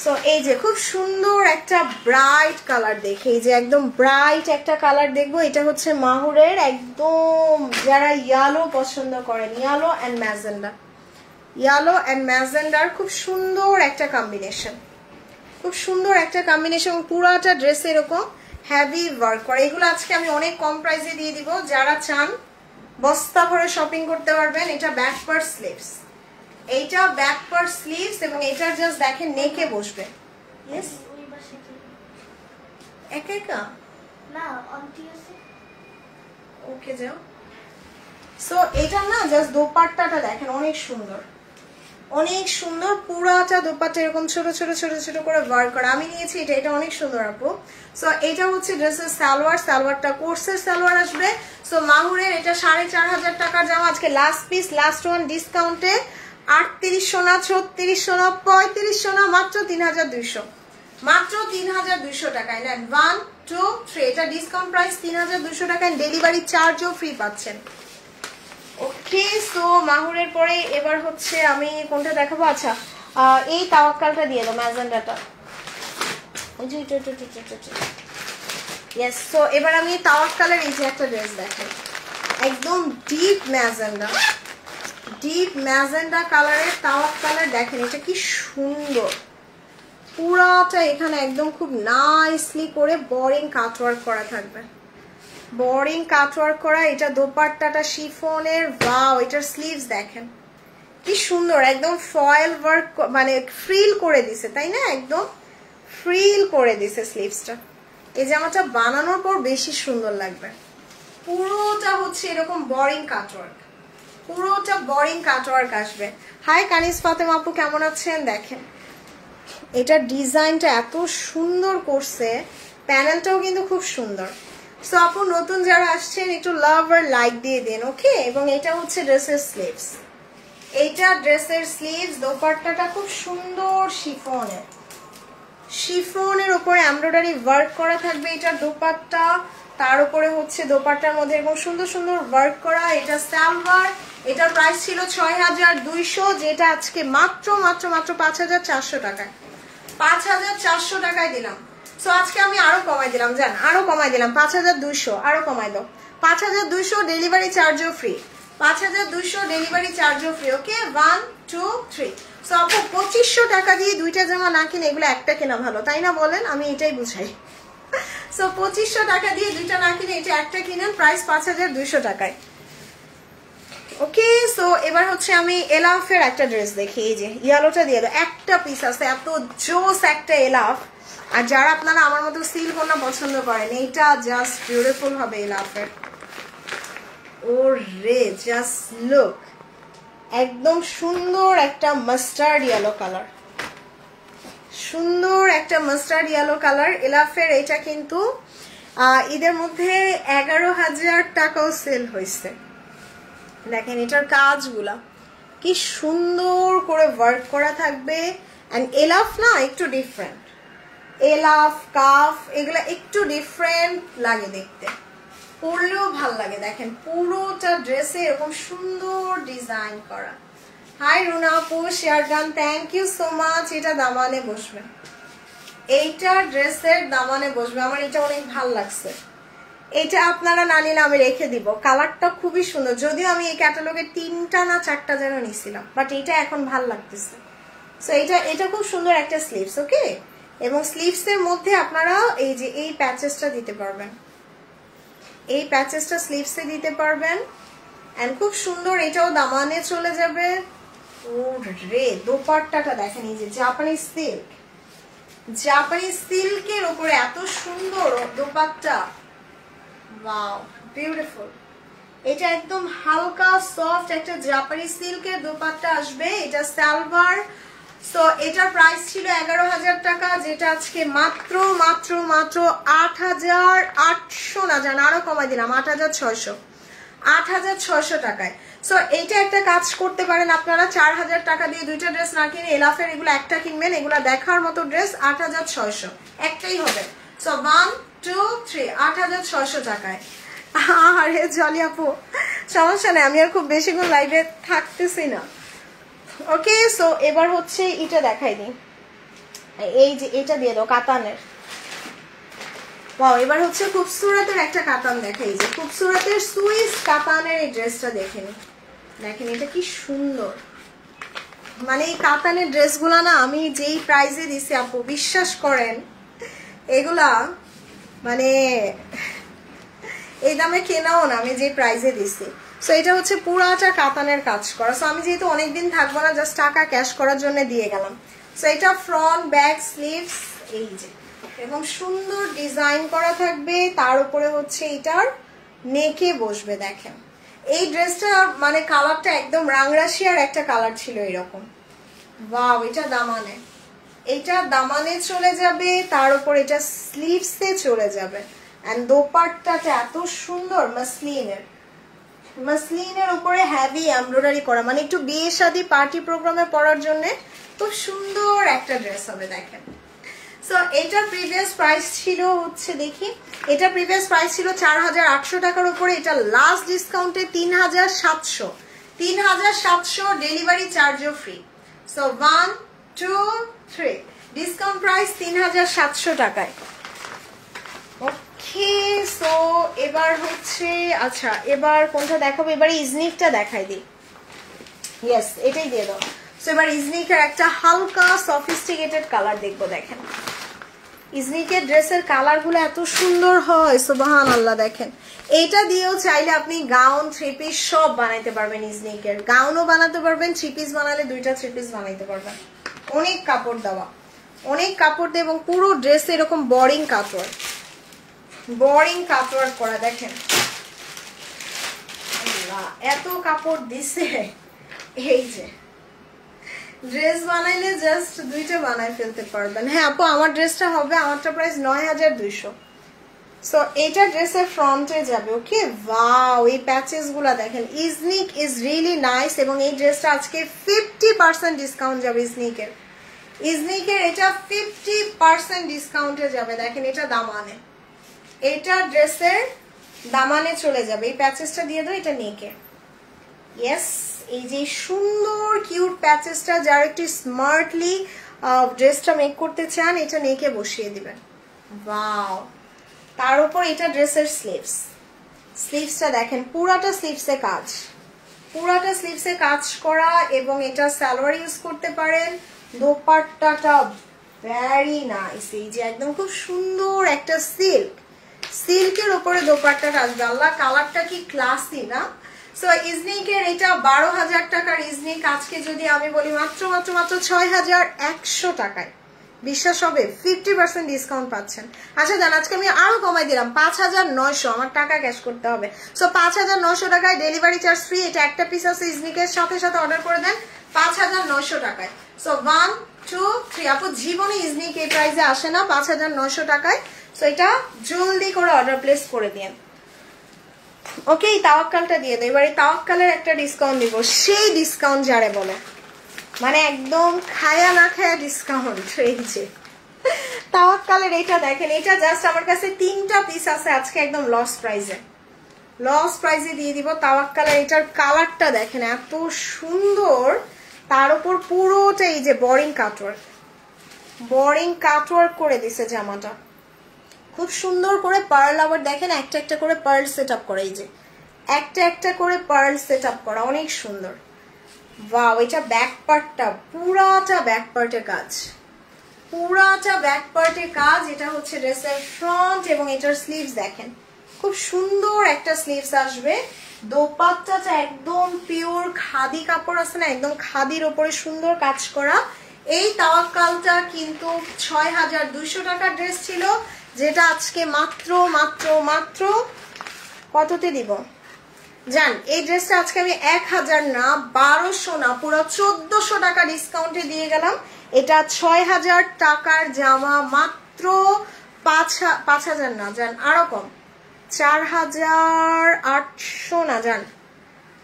S1: সো এই যে খুব সুন্দর একটা ব্রাইট কালার, দেখে এই যে একদম ব্রাইট একটা কালার দেখবো, এটা হচ্ছে মাহুরের, একদম যারা ইয়েলো পছন্দ করেন, yellow and magenta, yellow and ম্যাজেন্ডার খুব সুন্দর একটা কম্বিনেশন, খুব সুন্দর একটা কম্বিনেশন। পুরাটা ড্রেসে এরকম হেভি ওয়ার্ক করে। এগুলো আজকে আমি অনেক কম প্রাইসে দিয়ে দিব, যারা চান বস্তা ভরে শপিং করতে পারবেন। এটা ব্যাক পার্ট স্লিভস, এইটা ব্যাক পার্ট স্লিভস, এবং এটা জাস্ট দেখেন নেকে বসবে। ইয়েস একা একা না আন্টি আছে, ওকে যাও। সো এটা না জাস্ট দোপাট্টাটা দেখেন অনেক সুন্দর, অনেক সুন্দর, পুরাটা দোপাট্টা এরকম ছোট ছোট ছোট ছোট করে ওয়ার্ক করা। আমি নিয়েছি এটা, এটা অনেক সুন্দর আপু। সো এটা হচ্ছে ড্রেসের সালোয়ার, সালোয়ারটা কোর্সের সালোয়ার আসবে। সো মাহুরের এটা 4,500 টাকার জামা, আজকে লাস্ট পিস, লাস্ট ওয়ান ডিসকাউন্টে 3800 না, 3600 না, 3500 না, মাত্র 3,200, মাত্র 3,200 টাকায় নেন। 1 2 3, এটা ডিসকাউন্ট প্রাইস 3,200 টাকায়, ডেলিভারি চার্জও ফ্রি পাচ্ছেন। ওকে, সো মাহুরের পরে এবার হচ্ছে আমি কোনটা দেখাবো, আচ্ছা এই তাওয়াক্কালটা দিয়ে দাও, ম্যাজেন্ডাটা। ইয়েস, সো এবার আমি তাওয়াক্কালের এই যে একটা ড্রেস দেখেন, একদম ডিপ ম্যাজেন্ডা, ডিপ ম্যাজেন্ডা কালারের তাওয়াক্কালের, দেখেন এটা কি সুন্দর, পুরাটা এখানে একদম খুব নাইসলি করে বোরিং কাটওয়ার্ক করা থাকবে, বোরিং কাটওয়ার্ক করা। এটা দোপাট্টাটা শিফনের, ওয়াও, এটার স্লিভস দেখেন কি সুন্দর, একদম ফয়েল ওয়ার্ক, মানে ফ্রিল করে দিছে, তাই না, একদম ফ্রিল করে দিছে স্লিভসটা। এই জামাটা বানানোর পর বেশি সুন্দর লাগবে। পুরোটা হচ্ছে এরকম বোরিং কাটওয়ার্ক, পুরোটা বোরিং কাটওয়ার্ক আসবে। হাই কানিস ফাতেমা আপু, কেমন আছেন? দেখেন এটার ডিজাইনটা এত সুন্দর করছে, প্যানেলটাও কিন্তু খুব সুন্দর। সো আপু নতুন যারা আসছেন একটু লাভ আর লাইক দিয়ে দেন, ওকে। এবং এটা হচ্ছে ড্রেসের স্লিভস, এইটা ড্রেসের স্লিভস, দোপাট্টাটা খুব সুন্দর শিফনের, শিফনের উপরে এমব্রয়ডারি ওয়ার্ক করা থাকবে। এটা দোপাট্টা, তার উপরে হচ্ছে দোপাট্টার মধ্যে এরকম সুন্দর সুন্দর ওয়ার্ক করা। এটা সালোয়ার, এটার প্রাইস ছিল 6,200, যেটা আজকে মাত্র মাত্র মাত্র 5,400 টাকায়, 5,400 টাকায় দিলাম। সো আজকে আমি আরো কমাই দিলাম, জান, আরো কমাই দিলাম, 5,200, আরো কমাই দাও, 5,200, ডেলিভারি চার্জও ফ্রি, 5,200 ডেলিভারি চার্জও ফ্রি, ওকে। 1 2 3। সো আপু 2,500 টাকা দিয়ে দুইটা জামা না কিনে এগুলো একটা কেনা ভালো, তাই না বলেন? আমি এটাই বুঝাই। সো 2,500 টাকা দিয়ে দুইটা না কিনে এটা একটা কিনেন, প্রাইস 5,200 টাকায়, ওকে। সো এবার হচ্ছে আমি এলাফের একটা ড্রেস দেখি, এই যে ইয়েলোটা দিয়ে দাও, একটা পিস আছে, এত জোস একটা এলাফ। আর যারা আপনারা আমার মতো সিল্ক ওড়না পছন্দ করেন, এইটা জাস্ট বিউটিফুল হবে এলাফের। ও রে, জাস্ট লুক, একদম সুন্দর একটা মাস্টার্ড ইয়েলো কালার, সুন্দর একটা মাস্টার্ড ইয়েলো কালার এলাফের। এটা কিন্তু ঈদের মধ্যে 11,000 টাকাও সেল হয়েছে। দেখেন এটার কাজগুলা কি সুন্দর করে ওয়ার্ক করা থাকবে। এন্ড এলাফ না একটু ডিফারেন্ট, এলাফ কাফ এগুলা একটু ডিফারেন্ট লাগে দেখতে, পরলেও ভাল লাগে। দেখেন পুরোটা ড্রেসে এরকম সুন্দর ডিজাইন করা। হাই রুনা আপু, share done, thank you so much. এটা দামানে বসবে, এইটা ড্রেসের দামানে বসবে, আমার এটা অনেক ভাল লাগছে। এটা আপনারা না নিলে আমি রেখে দিব, কালারটা খুবই সুন্দর। যদিও আমি এই ক্যাটালগে 3টা না 4টা যেন নিছিলাম, বাট এটা এখন ভাল লাগতেছে, সো এটা খুব সুন্দর একটা স্লিভস, ওকে। এবং স্লিভস এর মধ্যে আপনারা এই যে এই প্যাচেসটা দিতে পারবেন, এই প্যাচেসটা স্লিভসে দিতে পারবেন। এন্ড খুব সুন্দর, এটাও দামানে চলে যাবে। ও রে, দোপাট্টাটা দেখেন, এই যে জাপানিজ সিল্ক, জাপানিজ সিল্কের উপরে এত সুন্দর দোপাট্টা, ওয়াও বিউটিফুল। এটা একদম হালকা সফট একটা জাপানিজ সিল্কের দোপাট্টা আসবে, এটা সালোয়ার। সো এটার প্রাইস ছিল 11,000 টাকা, যেটা আজকে মাত্র মাত্র মাত্র 8,800 না, জান আরো কমাই দিলাম, 8,600 টাকায়। সো এইটা একটা কাজ করতে পারেন আপনারা, 4,000 টাকা দিয়ে দুইটা ড্রেস না কিনে এলাফের এগুলো একটা কিনবেন, এগুলো দেখার মতো ড্রেস 8,600 একটাই হবে। সো 1 2 3 8,600 টাকায়। আরে জলি আপু, সমস্যা নেই, আমি আর খুব বেশিক্ষণ লাইভে থাকতেছি না, ওকে। সো এবার হচ্ছে এটা দেখাই দিই, এই যে এটা দিয়ে দাও কাতানের। ওয়াও, এবার হচ্ছে খুবসুরতের একটা কাতান দেখাই, যে খুবসুরতের সুইস কাতানের এই ড্রেসটা দেখেন, দেখেন এটা কি সুন্দর। মানে এই কাতানের ড্রেসগুলা না আমি যেই প্রাইসে দিছি আপু, বিশ্বাস করেন এগুলা মানে এই দামে কেনাও না, আমি যে প্রাইসে দিছি। সো এটা হচ্ছে পুরাটা কাতানের কাজ করা। সো আমি যেহেতু অনেকদিন থাকবো না, জাস্ট টাকা ক্যাশ করার জন্য দিয়ে গেলাম। সো এটা ফ্রন্ট ব্যাক স্লিভস এই যে, এবং সুন্দর ডিজাইন করা থাকবে, তার উপরে হচ্ছে এটার নেকে বসবে। দেখেন এই ড্রেসটা মানে কালারটা একদম রাংরাশিয়ার একটা কালার ছিল এরকম। ওয়াও, এটা দামানে, এটা দামানে চলে যাবে, তার উপর এটা স্লিভসে চলে যাবে। এন্ড দোপাট্টাটা এত সুন্দর মাসলিনের, মাসলিনের উপরে হেভি এমব্রয়ডারি করা, মানে একটু বিয়ে শাদী পার্টি প্রোগ্রামে পরার জন্য খুব সুন্দর একটা ড্রেস হবে। দেখেন সো এটার প্রিভিয়াস প্রাইস ছিল হচ্ছে, দেখি এটা প্রিভিয়াস প্রাইস ছিল 4,800 টাকার উপরে, এটা লাস্ট ডিসকাউন্টে 3,700, 3,700 ডেলিভারি চার্জও ফ্রি। সো 1 2 3 ডিসকাউন্ট প্রাইস 3,700 টাকায়, ওকে। সো এবার হচ্ছে, আচ্ছা এবার কোনটা দেখাবো, এবার ইজনিকটা দেখাই দিই। ইয়েস, এটাই দিয়ে দাও। সো এবার ইজনিকের একটা হালকা সফিস্টিকেটেড কালার দেখবো। দেখেন ইজনিকের ড্রেসের কালারগুলো এত সুন্দর হয়, সুবহানাল্লাহ। দেখেন এটা দিয়েও চাইলে আপনি গাউন, থ্রি পিস সব বানাইতে পারবেন। ইজনিকের গাউনও বানাতে পারবেন, থ্রি পিস বানালে দুইটা থ্রি পিস বানাইতে পারবেন। অনেক কাপড় দেওয়া, অনেক কাপড় দিয়ে, এবং পুরো ড্রেস এরকম বোরিং কাটওয়ার্ক, বোরিং কাটওয়ার্ক করা। দেখেন এত কাপড় দিছে, এই যে ড্রেস বানাইলে জাস্ট দুইটা বানাই ফেলতে পারবেন। হ্যাঁ আপু, আমার ড্রেসটা হবে, আমারটা প্রাইস 9,200। সো এটা ড্রেসের ফ্রন্টে যাবে, ওকে। ওয়াও, এই প্যাচেস গুলা দেখেন, ইজনিক ইজ রিয়েলি নাইস। এবং এই ড্রেসটা আজকে 50% ডিসকাউন্ট যাবে ইজনিকের, ইজনিকের এটা 50% ডিসকাউন্টে যাবে। দেখেন এটা দামানে, এটা ড্রেসের দামানে চলে যাবে। এই প্যাচেসটা দিয়ে দাও, এটা নেকে। ইয়েস, এই যে সুন্দর কিউট প্যাচেসটা, যারা একটু স্মার্টলি ড্রেসটা মেক করতে চান, এটা নেকে বসিয়ে দিবেন। ওয়াও, তার উপর এটা ড্রেসের স্লিভস, স্লিভসটা দেখেন পুরাটা স্লিভসে কাজ, পুরাটা স্লিভসে কাজ করা, এবং এটা সালোয়ার ইউজ করতে পারেন। দোপাট্টাটা ভেরি নাইস, এই যে একদম খুব সুন্দর একটা সিল্ক, সিল্কের উপরে দোপাট্টাটা আসবে। আল্লাহ, কালারটা কি ক্লাসি না? সো ইজনিকের এটা 12,000 টাকার ইজনিক আজকে যদি আমি বলি মাত্র মাত্র মাত্র 6,100 টাকায়, বিশ্বাস হবে? 50% ডিসকাউন্ট পাচ্ছেন। আচ্ছা দেন, আজকে আমি আরো কমাই দিলাম 5,900, আমার টাকা ক্যাশ করতে হবে। সো 5,900 টাকায় ডেলিভারি চার্জ ফ্রি। এটা একটা পিস আছে ইজনিকের, সাথে সাথে অর্ডার করে দেন 5,900 টাকায়। সো 1 2 3 আপু, জীবনে ইজনিক এই প্রাইসে আসে না 5,900 টাকায়। সো এটা জলদি করে অর্ডার প্লেস করে দিন, ওকে। এই তাওয়াক্কালটা দিয়ে দেয়। এবার এই তাওয়াক্কালের একটা ডিসকাউন্ট দিব, সেই ডিসকাউন্ট যারে বলে, মানে একদম খায়া না খায়া ডিসকাউন্ট। এই যে তাওয়াক্কালের এটা দেখেন, এটা জাস্ট আমার কাছে 3টা পিস আছে আজকে, একদম লস প্রাইসে, লস প্রাইসে দিয়ে দিব। তাওয়াক্কালের এটার কালারটা দেখেন এত সুন্দর, তার উপর পুরোটা এই যে বোরিং কাটওয়ার্ক, বোরিং কাটওয়ার্ক করে দিছে জামাটা, খুব সুন্দর করে পার্ল। আবার দেখেন একটা একটা করে পার্ল সেট আপ করা, এই যে একটা একটা করে পার্ল সেট আপ করা, অনেক সুন্দর। ওয়াও, এটা ব্যাক পার্টটা, পুরাটা ব্যাক পার্টের কাজ, পুরাটা ব্যাক পার্টের কাজ। এটা হচ্ছে ড্রেসের ফ্রন্ট এবং এটার স্লিভস দেখেন, খুব সুন্দর একটা স্লিভস আসবে। দোপাট্টাটা একদম পিওর খাদি কাপড় আছে না, একদম খাদির ওপরে সুন্দর কাজ করা। এই তাওয়াক্কালটা কিন্তু ৬,২০০ টাকার ড্রেস ছিল, যেটা আজকে মাত্র মাত্র মাত্র কততে দিব জান? এই ড্রেসটা আজকে আমি ১,০০০ না, ১২০০ না, পুরো ১৪০০ টাকা ডিসকাউন্টে দিয়ে গেলাম। এটা ৬,০০০ টাকার জামা মাত্র ৫,০০০ না জান, আরো কম, ৪,৮০০ না জান।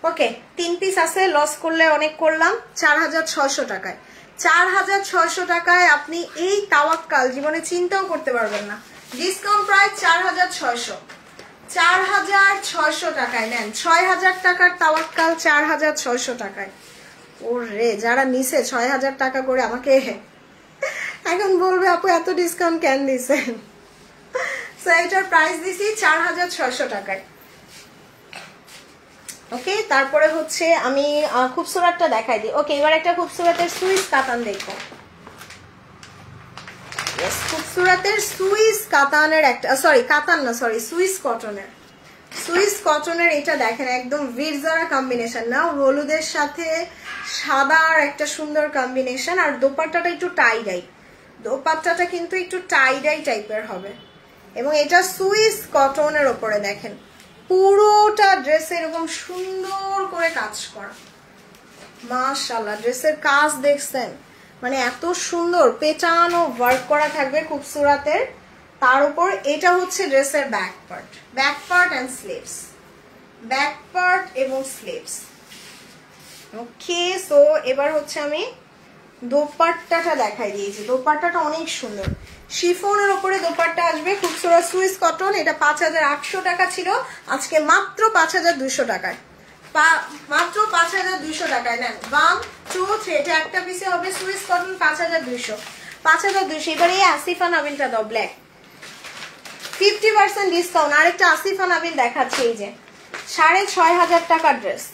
S1: ওকে, ৩ পিস আছে, লস করলে অনেক করলাম। ৪,৬০০ টাকায়, ৪,৬০০ টাকায় আপনি এই তাওয়াক্কাল জীবনে চিন্তাও করতে পারবেন না। ডিসকাউন্ট প্রাইস ৪,৬০০, ৪,৬০০ টাকায় নেন। ৬,০০০ টাকার তাওয়াক্কাল ৪,৬০০ টাকায়। ওরে, যারা নিছে ৬,০০০ টাকা করে আমাকে এখন বলবে আপু এত ডিসকাউন্ট কেন দিছেন? সো এটার প্রাইস দিছি ৪,৬০০ টাকায়। ওকে, তারপরে হচ্ছে আমি খুবসুরতটা দেখাই দিই। ওকে, এবার একটা খুবসুরতের সুইস কাতান দেখবো। খুবসুরতের সুইস কাতানের একটা, সরি কাতান না, সরি সুইস কটনের, সুইস কটনের এটা দেখেন, একদম ভিরজারা কম্বিনেশন না, হলুদের সাথে সাদার একটা সুন্দর কম্বিনেশন। আর দোপাট্টাটা একটু টাই ডাই, দোপাট্টাটা কিন্তু একটু টাই ডাই টাইপের হবে। এবং এটা সুইস কটনের ওপরে দেখেন, পুরোটা ড্রেসে এরকম সুন্দর করে কাজ করা। মাশাআল্লাহ, ড্রেসের কাজ দেখছেন, মানে এত সুন্দর পেটানো ওয়ার্ক করা থাকবে খুবসুরতের। তার উপর এটা হচ্ছে ড্রেসের back part, back part and sleeves, back part এবং স্লিভস। ওকে, সো এবার হচ্ছে আমি দোপাট্টাটা দেখাই দিয়েছি। দোপাট্টাটা অনেক সুন্দর, শিফনের উপরে দোপাট্টা আসবে, খুবসুরত সুইস কটন। এটা ৫,৮০০ টাকা ছিল, আজকে মাত্র ৫,২০০ টাকায়, মাত্র ৫,২০০ টাকায় নেন। 1 2 3, এটা একটা পিসে হবে সুইস কটন ৫,২০০, ৫,২০০। এবার এই আসিফা নাবিলটা দাও, ব্ল্যাক, 50% ডিসকাউন্ট। আরেকটা আসিফা নাবিল দেখাচ্ছি, এই যে ৬,৫০০ টাকার ড্রেস,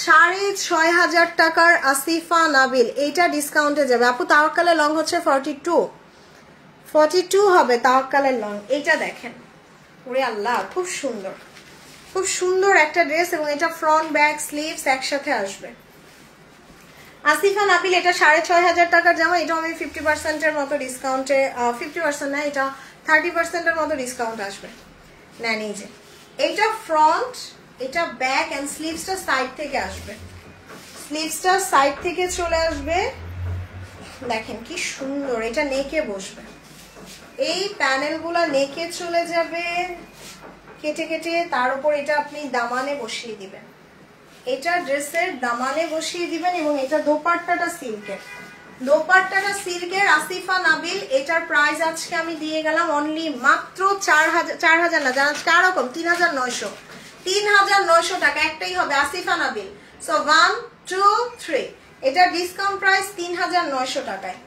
S1: ৬,৫০০ টাকার আসিফা নাবিল, এইটা ডিসকাউন্টে যাবে। আপু তাওয়াক্কালের লং হচ্ছে 42 হবে তাওয়াক্কালের লং। এইটা দেখেন, ওরে আল্লাহ, খুব সুন্দর, খুব সুন্দর একটা ড্রেস। এবং এটা ফ্রন্ট ব্যাক স্লিভস একসাথে আসবে। আসিফা নাবিল, এটা ৬,৫০০ টাকার জামা। এটাও আমি 50%-এর মতো ডিসকাউন্টে, 50% না, এটা 30%-এর মতো ডিসকাউন্ট আসবে। নেন, এই যে এইটা ফ্রন্ট, এটা ব্যাক এন্ড স্লিভসটা সাইড থেকে আসবে, স্লিভসটা সাইড থেকে চলে আসবে। দেখেন কি সুন্দর, এটা নেকে বসবে, এই প্যানেলগুলা নেকে চলে যাবে কেটে কেটে। তার উপর এটা আপনি দামানে বসিয়ে দিবেন, এটা ড্রেসের দামানে বসিয়ে দিবেন। এবং এটা দোপাট্টাটা সিল্কের, দোপাট্টাটা সিল্কের আসিফা নাবিল। এটার প্রাইস আজকে আমি দিয়ে গেলাম অনলি মাত্র ৪,০০০ না, জানা কারকম ৩,৯০০, ৩,৯০০ টাকা, একটাই হবে আসিফা নাবিল। সো 1 2 3, এটা ডিসকাউন্ট প্রাইস ৩,৯০০ টাকায়,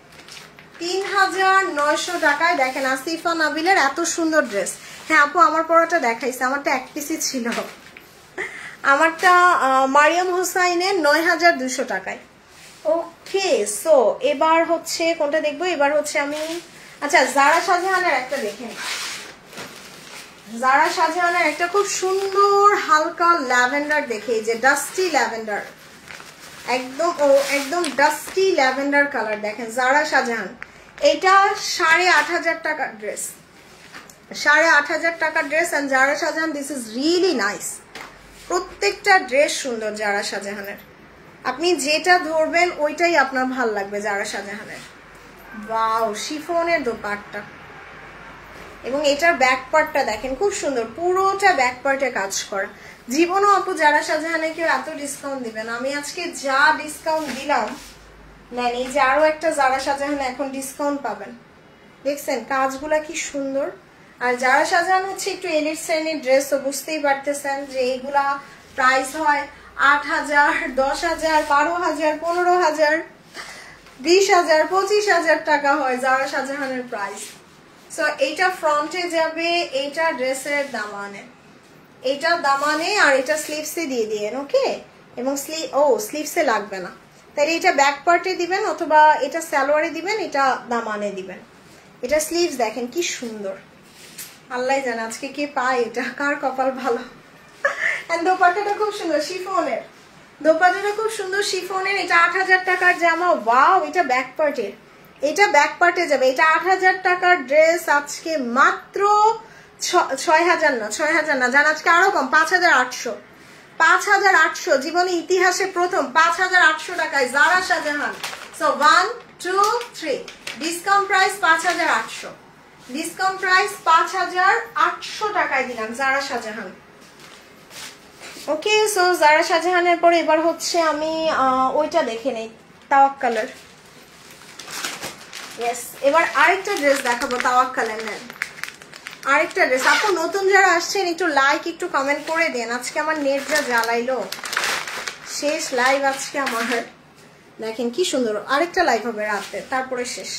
S1: ৩,৯০০ টাকায়। দেখেন আসিফা নাবিলের এত সুন্দর ড্রেস। হ্যাঁ আপু, আমার পরাটা দেখাইছে, আমারটা এক পিসই ছিল, আমারটা মারিয়াম হোসাইনের ৯,২০০ টাকায়। ওকে, সো এবার হচ্ছে কোনটা দেখবো? এবার হচ্ছে আমি, আচ্ছা জারা শাহজাহানের একটা দেখেন, জারা শাহজাহানের একটা খুব সুন্দর হালকা ল্যাভেন্ডার দেখে, এই যে ডাস্টি ল্যাভেন্ডার, একদম ডাস্টি ল্যাভেন্ডার কালার। দেখেন জারা শাহজাহান, এটা ৮,৫০০ টাকার ড্রেস, ৮,৫০০ টাকার dress. And Zara Shahjahan, this is really nice. প্রত্যেকটা ড্রেস সুন্দর জারা শাহজাহানের, আপনি যেটা ধরবেন ওইটাই আপনার ভাল লাগবে জারা শাহজাহানের। ওয়াও, শিফনের দোপাট্টা এবং এটার ব্যাক পার্টটা দেখেন, খুব সুন্দর, পুরোটা ব্যাক পার্টে কাজ করা। জীবনও আপু জারা শাহজাহানে কেউ এত ডিসকাউন্ট দিবেন, আমি আজকে যা ডিসকাউন্ট দিলাম নেন। এই যে আরো একটা জারা শাহজাহান এখন ডিসকাউন্ট পাবেন, দেখছেন কাজগুলা কি সুন্দর। আর জারা শাহজাহান হচ্ছে একটু এলিট শ্রেণীর ড্রেস, তো বুঝতেই পারতেছেন যে এইগুলা প্রাইস হয় ৮,০০০, ১০,০০০, ১২,০০০, ১৫,০০০, ২০,০০০, ২৫,০০০ টাকা হয় জারা শাহজাহানের প্রাইস। সো এইটা ফ্রন্টে যাবে, এইটা ড্রেসের দামানে, এইটা দামানে, আর এটা স্লিভসে দিয়ে দিয়েন। ওকে, এবং স্লিভসে লাগবে না, তাহলে এটা ব্যাক পার্টে দিবেন অথবা এটা সালোয়ারে দিবেন, এটা দামানে দিবেন। এটা স্লিভস দেখেন কি সুন্দর, আল্লাহ জানে আজকে কে পায় এটা, কার কপাল ভালো। এন্ড দোপাট্টাটা খুব সুন্দর শিফনের, দোপাট্টাটা খুব সুন্দর শিফনের। এটা ৮০০০ টাকার জামা। ওয়াও, এটা ব্যাক পার্টের, এটা ব্যাক পার্টে যাবে। এটা ৮০০০ টাকার ড্রেস আজকে মাত্র ৬০০০ না, ৬০০০ না জান, আজকে আরো কম, ৫৮০০। ৫৮০০ জীবনে ইতিহাসে প্রথম ৫৮০০ টাকায় Zara Shahjahan. So 1 2 3 discount price ৫৮০০, discount price ৫৮০০ টাকায় দিলাম জারা শাহজাহান। ওকে, সো জারা শাহজাহানের পরে এবার হচ্ছে আমি ওইটা দেখে নেই, তাওয়াক্কালের। ইয়েস, এবার আরেকটা ড্রেস দেখাবো তাওয়াক্কালের। নেন আরেকটা ড্রেস। আপু নতুন যারা আসছেন একটু লাইক একটু কমেন্ট করে দেন, আজকে আমার নেট যা জ্বালাইলো, শেষ লাইভ আজকে আমার। দেখেন কি সুন্দর, আরেকটা লাইভ হবে রাতে, তারপরে শেষ।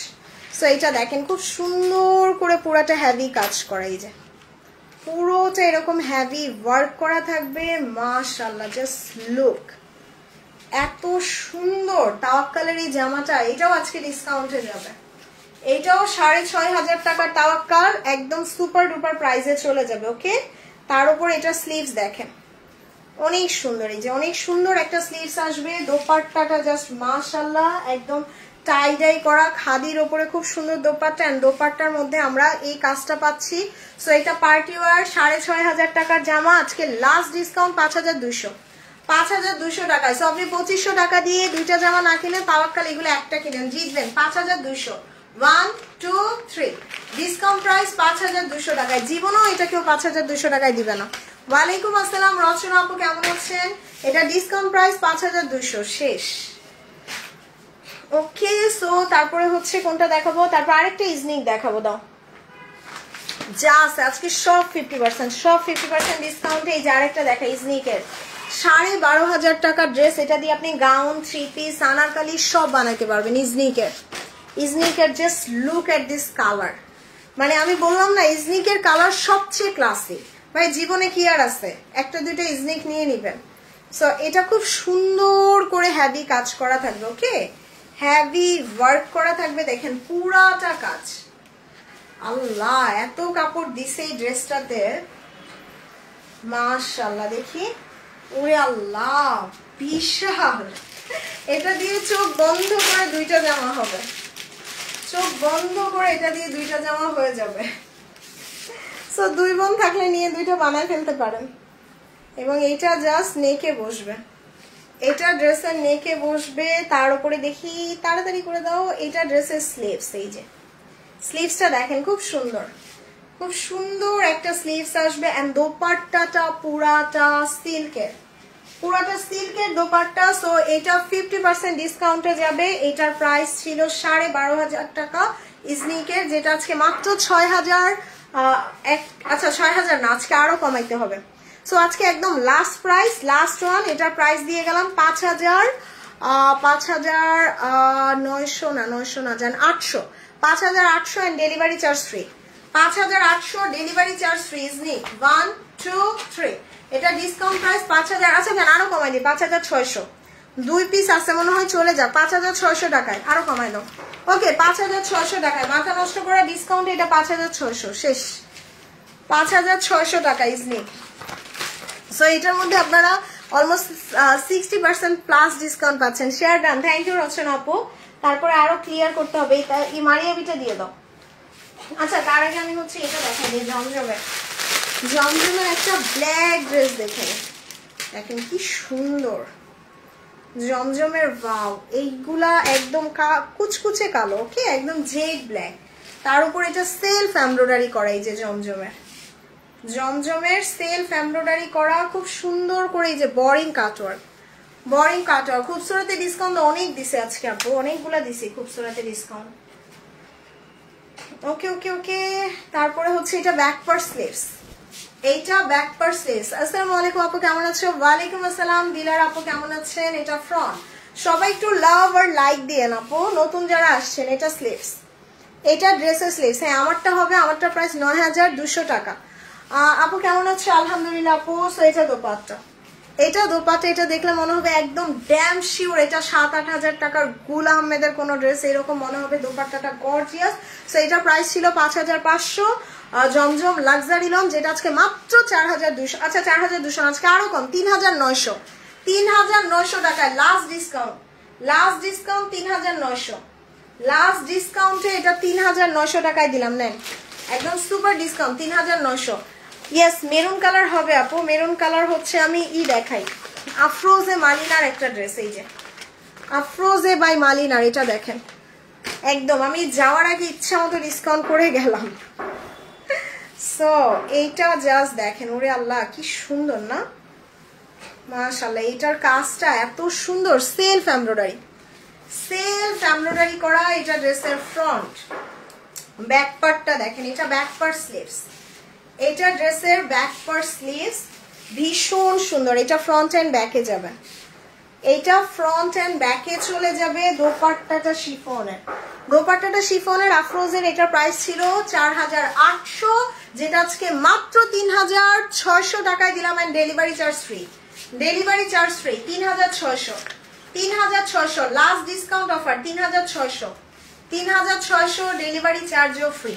S1: সো এটা দেখেন খুব সুন্দর করে পুরাটা হেভি কাজ করা, এই যে পুরোটা এরকম হেভি ওয়ার্ক করা থাকবে। মাশাআল্লাহ, জাস্ট লুক, এত সুন্দর তাওয়াক্কালের এই জামাটা। এটাও আজকে ডিসকাউন্টে যাবে, এটাও ৬৫০০ টাকার তাওয়াক্কাল, একদম সুপার ডুপার প্রাইসে চলে যাবে। ওকে, তার উপর এটা স্লিভস দেখেন অনেক সুন্দর, এই যে অনেক সুন্দর একটা স্লিভস আসবে। দোপাট্টাটা জাস্ট মাশাআল্লাহ, একদম টাই ডাই করা খাদির ওপরে খুব সুন্দর দোপাট্টা, এন্ড দোপাট্টার মধ্যে আমরা এই কাজটা পাচ্ছি। সো এটা পার্টি ওয়ার ৬৫০০ টাকার জামা, আজকে লাস্ট ডিসকাউন্ট ৫২০০, ৫২০০ টাকায়। সো আপনি ২৫০০ টাকা দিয়ে দুইটা জামা না কিনে তাওয়াক্কাল এগুলো একটা কিনেন, জিতবেন ৫২০০। 1 2 3 ডিসকাউন্ট প্রাইস ৫২০০ টাকায়। জীবনেও এটা কেউ ৫২০০ টাকায় দিবে না। ওয়ালাইকুম আসসালাম রচনা আপু, কেমন আছেন? এটা ডিসকাউন্ট প্রাইস ৫২০০, শেষ। ওকে, সো তারপরে হচ্ছে কোনটা দেখাবো, তারপর আরেকটা ইজনিক দেখাবো। দাও যা আছে আজকে সব 50%, সব 50% ডিসকাউন্টে। এই যে আরেকটা দেখা ইজনিকের ১২,৫০০ টাকার ড্রেস, এটা দিয়ে আপনি গাউন, থ্রি পিস, আনারকালি সব বানাইতে পারবেন। ইজনিকের just look at this colour, মানে আমি বললাম না ইজনিকের কালার সবচেয়ে ক্লাসি। ভাই জীবনে কি আর আছে, একটা দুটো ইজনিক নিয়ে নিবেন। সো এটা খুব সুন্দর করে হেভি কাজ করা থাকবে। ওকে, হেভি ওয়ার্ক করা থাকবে, দেখেন পুরাটা কাজ। আল্লাহ, এত কাপড় দিছে এই ড্রেসটাতে, মাশাআল্লাহ। দেখি, ওরে আল্লাহ, বিশাল। এটা দিয়ে চোখ বন্ধ করে দুইটা জামা হবে, চোখ বন্ধ করে এটা দিয়ে দুইটা জামা হয়ে যাবে। সো দুই বোন থাকলে নিয়ে দুইটা বানায় ফেলতে পারেন। এবং এইটা জাস্ট নেকে বসবে, এটা ড্রেসের নেকে বসবে। তার উপরে দেখি তাড়াতাড়ি করে দাও, এটা ড্রেসের স্লিভস, এই যে স্লিভসটা দেখেন খুব সুন্দর, খুব সুন্দর একটা স্লিভস আসবে। এন্ড দোপাট্টাটা পুরাটা সিল্কের, পুরাটা সিল্কের দোপাট্টা। সো এটা 50% ডিসকাউন্টে যাবে। এটার প্রাইস ছিল ১২,৫০০ টাকা ইজনিকের, যেটা আজকে মাত্র ৬০০০। আচ্ছা ৬০০০ না, আজকে আরো কমাইতে হবে। সো আজকে একদম লাস্ট প্রাইস, লাস্ট ওয়ান। এটার প্রাইস দিয়ে গেলাম ৫,৯০০ না, ৯০০ না জান, ৮০০, ৫,৮০০ এন্ড ডেলিভারি চার্জ ফ্রি। ৫,৮০০ ডেলিভারি চার্জ ফ্রি ইজনিক। 1 2 3 এটা ডিসকাউন্ট প্রাইস ৫,০০০। আচ্ছা কেন আরো কমাই দিই, ৫,৬০০। দুই পিস আছে মনে হয়, চলে যা ৫,৬০০ টাকায়, আরো কমাই দাও। ওকে, ৫,৬০০ টাকায়, মাথা নষ্ট করা ডিসকাউন্ট। এটা ৫,৬০০, শেষ। ৫,৬০০ টাকা ইজনিক। সো এটার মধ্যে আপনারা অলমোস্ট 60% প্লাস ডিসকাউন্ট পাচ্ছেন। শেয়ার ডান, থ্যাংক ইউ রচনা আপু। তারপরে আরো ক্লিয়ার করতে হবে, এই মারিয়া বিটা দিয়ে দাও। আচ্ছা তার আগে আমি হচ্ছে এটা দেখাই দিই, জমজমের একটা ব্ল্যাক ড্রেস দেখে দেখেন কি সুন্দর জমজমের। ওয়াও, এইগুলা একদম কুচকুচে কালো। ওকে, একদম জেড ব্ল্যাক, তার উপর এটা সেলফ এমব্রয়ডারি করা। এই যে জমজমের সেলফ এমব্রয়ডারি করা খুব সুন্দর করে, এই যে বোরিং কাটওয়ার্ক, খুবসুরতে ডিসকাউন্ট অনেক দিছে আজকে আপু, অনেকগুলা দিছি খুবসুরতে ডিসকাউন্ট। ওকে ওকে ওকে, তারপরে হচ্ছে এটা ব্যাক পার্ট স্লিভস, এইটা ব্যাক পার্ট স্লিভস। আসসালামু আলাইকুম আপু, কেমন আছো? ওয়ালাইকুম আসসালাম দিলার আপু, কেমন আছেন? এটা ফ্রন্ট, সবাই একটু লাভ আর লাইক দিয়েন আপু, নতুন যারা আসছেন। এটা স্লিভস, এটা ড্রেসের স্লিভস। হ্যাঁ আমারটা হবে, আমারটা প্রাইস ৯,২০০ টাকা। আপু কেমন আছো? আলহামদুলিল্লাহ আপু। সো এটা দোপাট্টা, এটা দোপাট্টা, এটা দেখলে মনে হবে একদম ড্যাম শিওর এটা 7-8 হাজার টাকার গুল আহমেদের কোনো ড্রেস এরকম মনে হবে। দোপাট্টাটা গর্জিয়াস। সো এটা প্রাইস ছিল 5500 জমজম লাক্সারি লন, যেটা আজকে মাত্র 4200। আচ্ছা 4200 আজকে আরো কম, 3900, 3900 টাকায় last discount. Last discount 3900, last ডিসকাউন্টে এটা 3900 টাকায় দিলাম। নেন একদম super discount 3900। Yes maroon colour হবে আপু, মেরুন কালার হচ্ছে আমি দেখাই আফরোজে মালিনার একটা ড্রেস। এই যে আফরোজে বাই মালিনার, এটা দেখেন একদম আমি যাওয়ার আগে ইচ্ছা মতো ডিসকাউন্ট করে গেলাম। সো এইটা জাস্ট দেখেন, ওরে আল্লাহ কি সুন্দর না, মাশাআল্লাহ। এটার কাজটা এত সুন্দর, সেলফ এমব্রয়ডারি, সেলফ এমব্রয়ডারি করা। এটা ড্রেসের ফ্রন্ট, ব্যাক পার্টটা দেখেন, এটা ব্যাক পার্ট স্লিভস, এটা ড্রেসের ব্যাক পার্ট স্লিভস ভীষণ সুন্দর। এটা ফ্রন্ট এন্ড ব্যাকে যাবে, এটা ফ্রন্ট এন্ড ব্যাকে চলে যাবে। দোপাট্টাটা শিফনের, দোপাট্টাটা শিফনের আফরোজের। এটার প্রাইস ছিল 4800, যেটা আজকে মাত্র 3600 টাকায় দিলাম। And delivery charge free, delivery charge free 3600, 3600 last discount offer 3600, 3600 delivery চার্জও ফ্রি।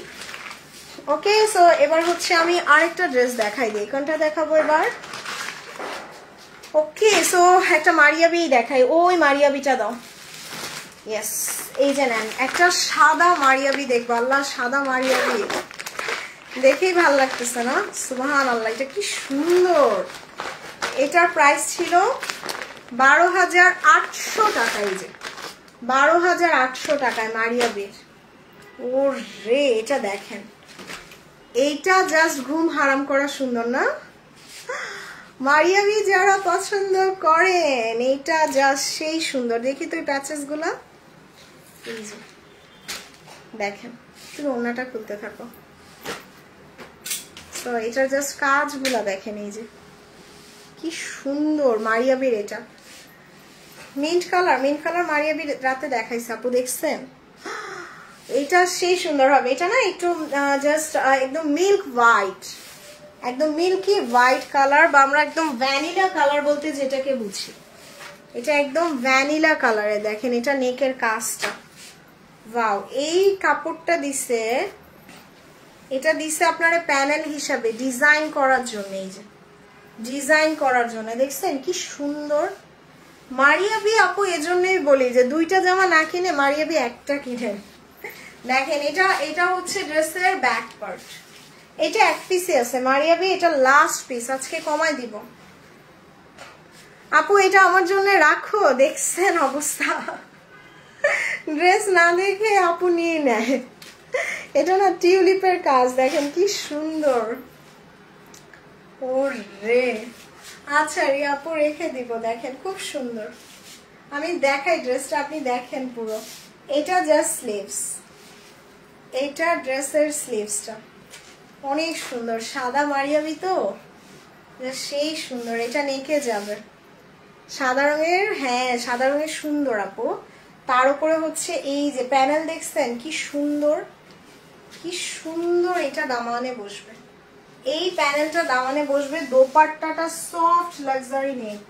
S1: ওকে সো এবার হচ্ছে আমি আরেকটা ড্রেস দেখাই দিই, কোনটা দেখাবো এবার? ওকে সো একটা মারিয়াবি দেখাই, ওই মারিয়াবিটা দাও। ইয়েস এই যে নেন একটা সাদা মারিয়াবি দেখবো। আল্লাহ সাদা মারিয়াবি দেখেই ভাল লাগতেছে না? সুবহানাল্লাহ এটা কি সুন্দর। এটার প্রাইস ছিল 12800 টাকা। এই যে 12800 টাকায় মারিয়াবির। ওর রে এটা দেখেন, এইটা জাস্ট ঘুম হারাম করা সুন্দর না? মারিয়াবি যারা পছন্দ করেন এইটা জাস্ট সেই সুন্দর। দেখি তো এই প্যাচেস গুলা, এই যে দেখেন, তুমি ওড়নাটা খুলতে থাকো। তো এটা জাস্ট কাজগুলা দেখেন, এই যে কি সুন্দর মারিয়াবির। এটা মিন্ট কালার, মিন্ট কালার মারিয়াবির রাতে দেখাইছে আপু, দেখছেন? এটা সেই সুন্দর হবে। এটা না একটু জাস্ট একদম মিল্ক হোয়াইট, একদম মিল্কি হোয়াইট কালার, বা আমরা একদম ভ্যানিলা কালার বলতে যেটাকে বুঝি, এটা একদম ভ্যানিলা কালারে। দেখেন এটা নেকের কাজটা, ওয়াও। এই কাপড়টা দিছে, এটা দিছে আপনারা প্যানেল হিসাবে ডিজাইন করার জন্য, এই যে ডিজাইন করার জন্য। দেখছেন কি সুন্দর মারিয়াবি আপু। এজন্যই বলি যে দুইটা জামা না কিনে মারিয়াবি একটা কিনেন। দেখেন এটা হচ্ছে ড্রেসের ব্যাক পার্ট, এটা এক পিসে আছে মারিয়াবি, এটা লাস্ট পিস, আজকে কমাই দিব আপু। এটা আমার জন্য রাখো। দেখছেন অবস্থা, ড্রেস না দেখে আপু নিয়ে নেয়। এটা না টিউলিপের কাজ, দেখেন কি সুন্দর। ওরে আচ্ছা রি আপু রেখে দিব, দেখেন খুব সুন্দর। আমি দেখাই ড্রেসটা, আপনি দেখেন পুরো। এটা জাস্ট স্লিভস, এটা ড্রেসের স্লিভসটা অনেক সুন্দর, সাদা মারিয়াবি তো সেই সুন্দর। এটা নেকে যাবে সাদা রঙের, হ্যাঁ সাদা রঙের সুন্দর আপু। তার উপরে হচ্ছে এই যে প্যানেল দেখছেন কি সুন্দর, কি সুন্দর। এটা দামানে বসবে, এই প্যানেলটা দামানে বসবে। দোপাট্টাটা সফট লাক্সারি নেক,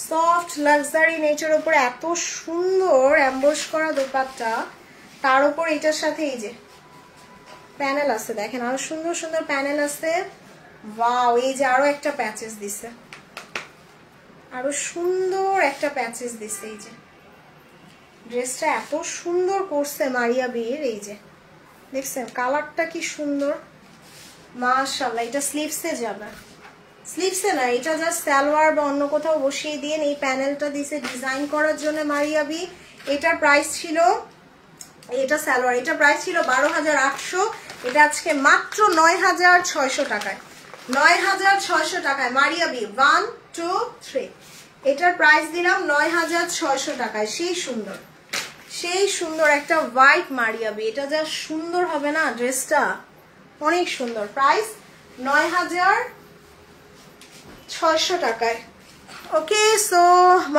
S1: সফট লাক্সারি নেচের উপর এত সুন্দর এমবস করা দোপাট্টা। তার উপর এটার সাথে এই যে প্যানেল আছে, দেখেন আরো সুন্দর সুন্দর প্যানেল আছে। ওয়াও এই যে আরো একটা প্যাচেস দিছে, আরো সুন্দর একটা প্যাচেস দিছে। এই যে ড্রেসটা এত সুন্দর করছে মারিয়াবির। এই যে দেখছেন কালারটা কি সুন্দর, মাশাআল্লাহ। এটা স্লিভসে যাবে, স্লিভসে না, এটা জাস্ট সালোয়ার বা অন্য কোথাও বসিয়ে দিয়ে এই প্যানেলটা দিছে ডিজাইন করার জন্য মারিয়াবি। এটার প্রাইস ছিল, এটা সালোয়ার, এটা প্রাইস ছিল 12800, এটা আজকে মাত্র 9600 টাকায়, 9600 টাকায় মারিয়াবি 1 2 3। এটার প্রাইস দিলাম 9600 টাকায়। সেই সুন্দর, সেই সুন্দর একটা হোয়াইট মারিয়াবি। এটা যা সুন্দর হবে না ড্রেসটা, অনেক সুন্দর। প্রাইস 9600 টাকায়। ওকে সো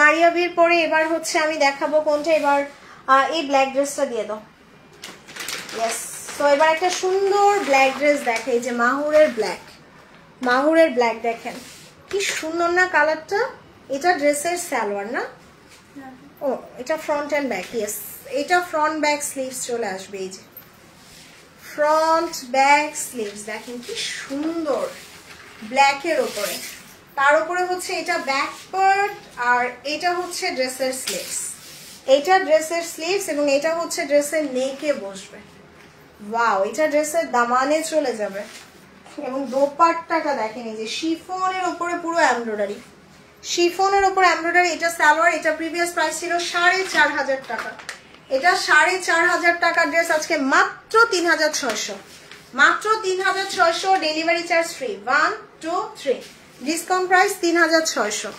S1: মারিয়াবির পরে এবার হচ্ছে আমি দেখাবো কোনটা, এবার এই ব্ল্যাক ড্রেসটা দিয়ে দাও। ইয়েস সো এবার একটা সুন্দর ব্ল্যাক ড্রেস দেখে, এই যে মাহুরের ব্ল্যাক, মাহুরের ব্ল্যাক দেখেন কি সুন্দর না কালারটা। এটা ড্রেসের সালোয়ার না? ও এটা ফ্রন্ট এন্ড ব্যাক। ইয়েস, এটা ফ্রন্ট ব্যাক স্লিভস চলে আসবে। এই যে ফ্রন্ট ব্যাক স্লিভস দেখেন কি সুন্দর, ব্ল্যাকের ওপরে, তার উপরে হচ্ছে এটা ব্যাক পার্ট, আর এটা হচ্ছে ড্রেসের স্লিভস। এটা ড্রেসের স্লিভস এবং এটা হচ্ছে ড্রেসের নেকে বসবে। ওয়াও, এটা ড্রেসের দামানে চলে যাবে। এবং দোপাট্টাটা দেখেন, এই যে শিফনের উপরে পুরো এমব্রয়ডারি, শিফনের উপর এমব্রয়ডারি। এটা সালোয়ার, এটা প্রিভিয়াস প্রাইস ছিল 4500 টাকা। এটা 4500 টাকার ড্রেস আজকে মাত্র 3600, মাত্র 3600, delivery charge free. 1 2 3 discount price 3600।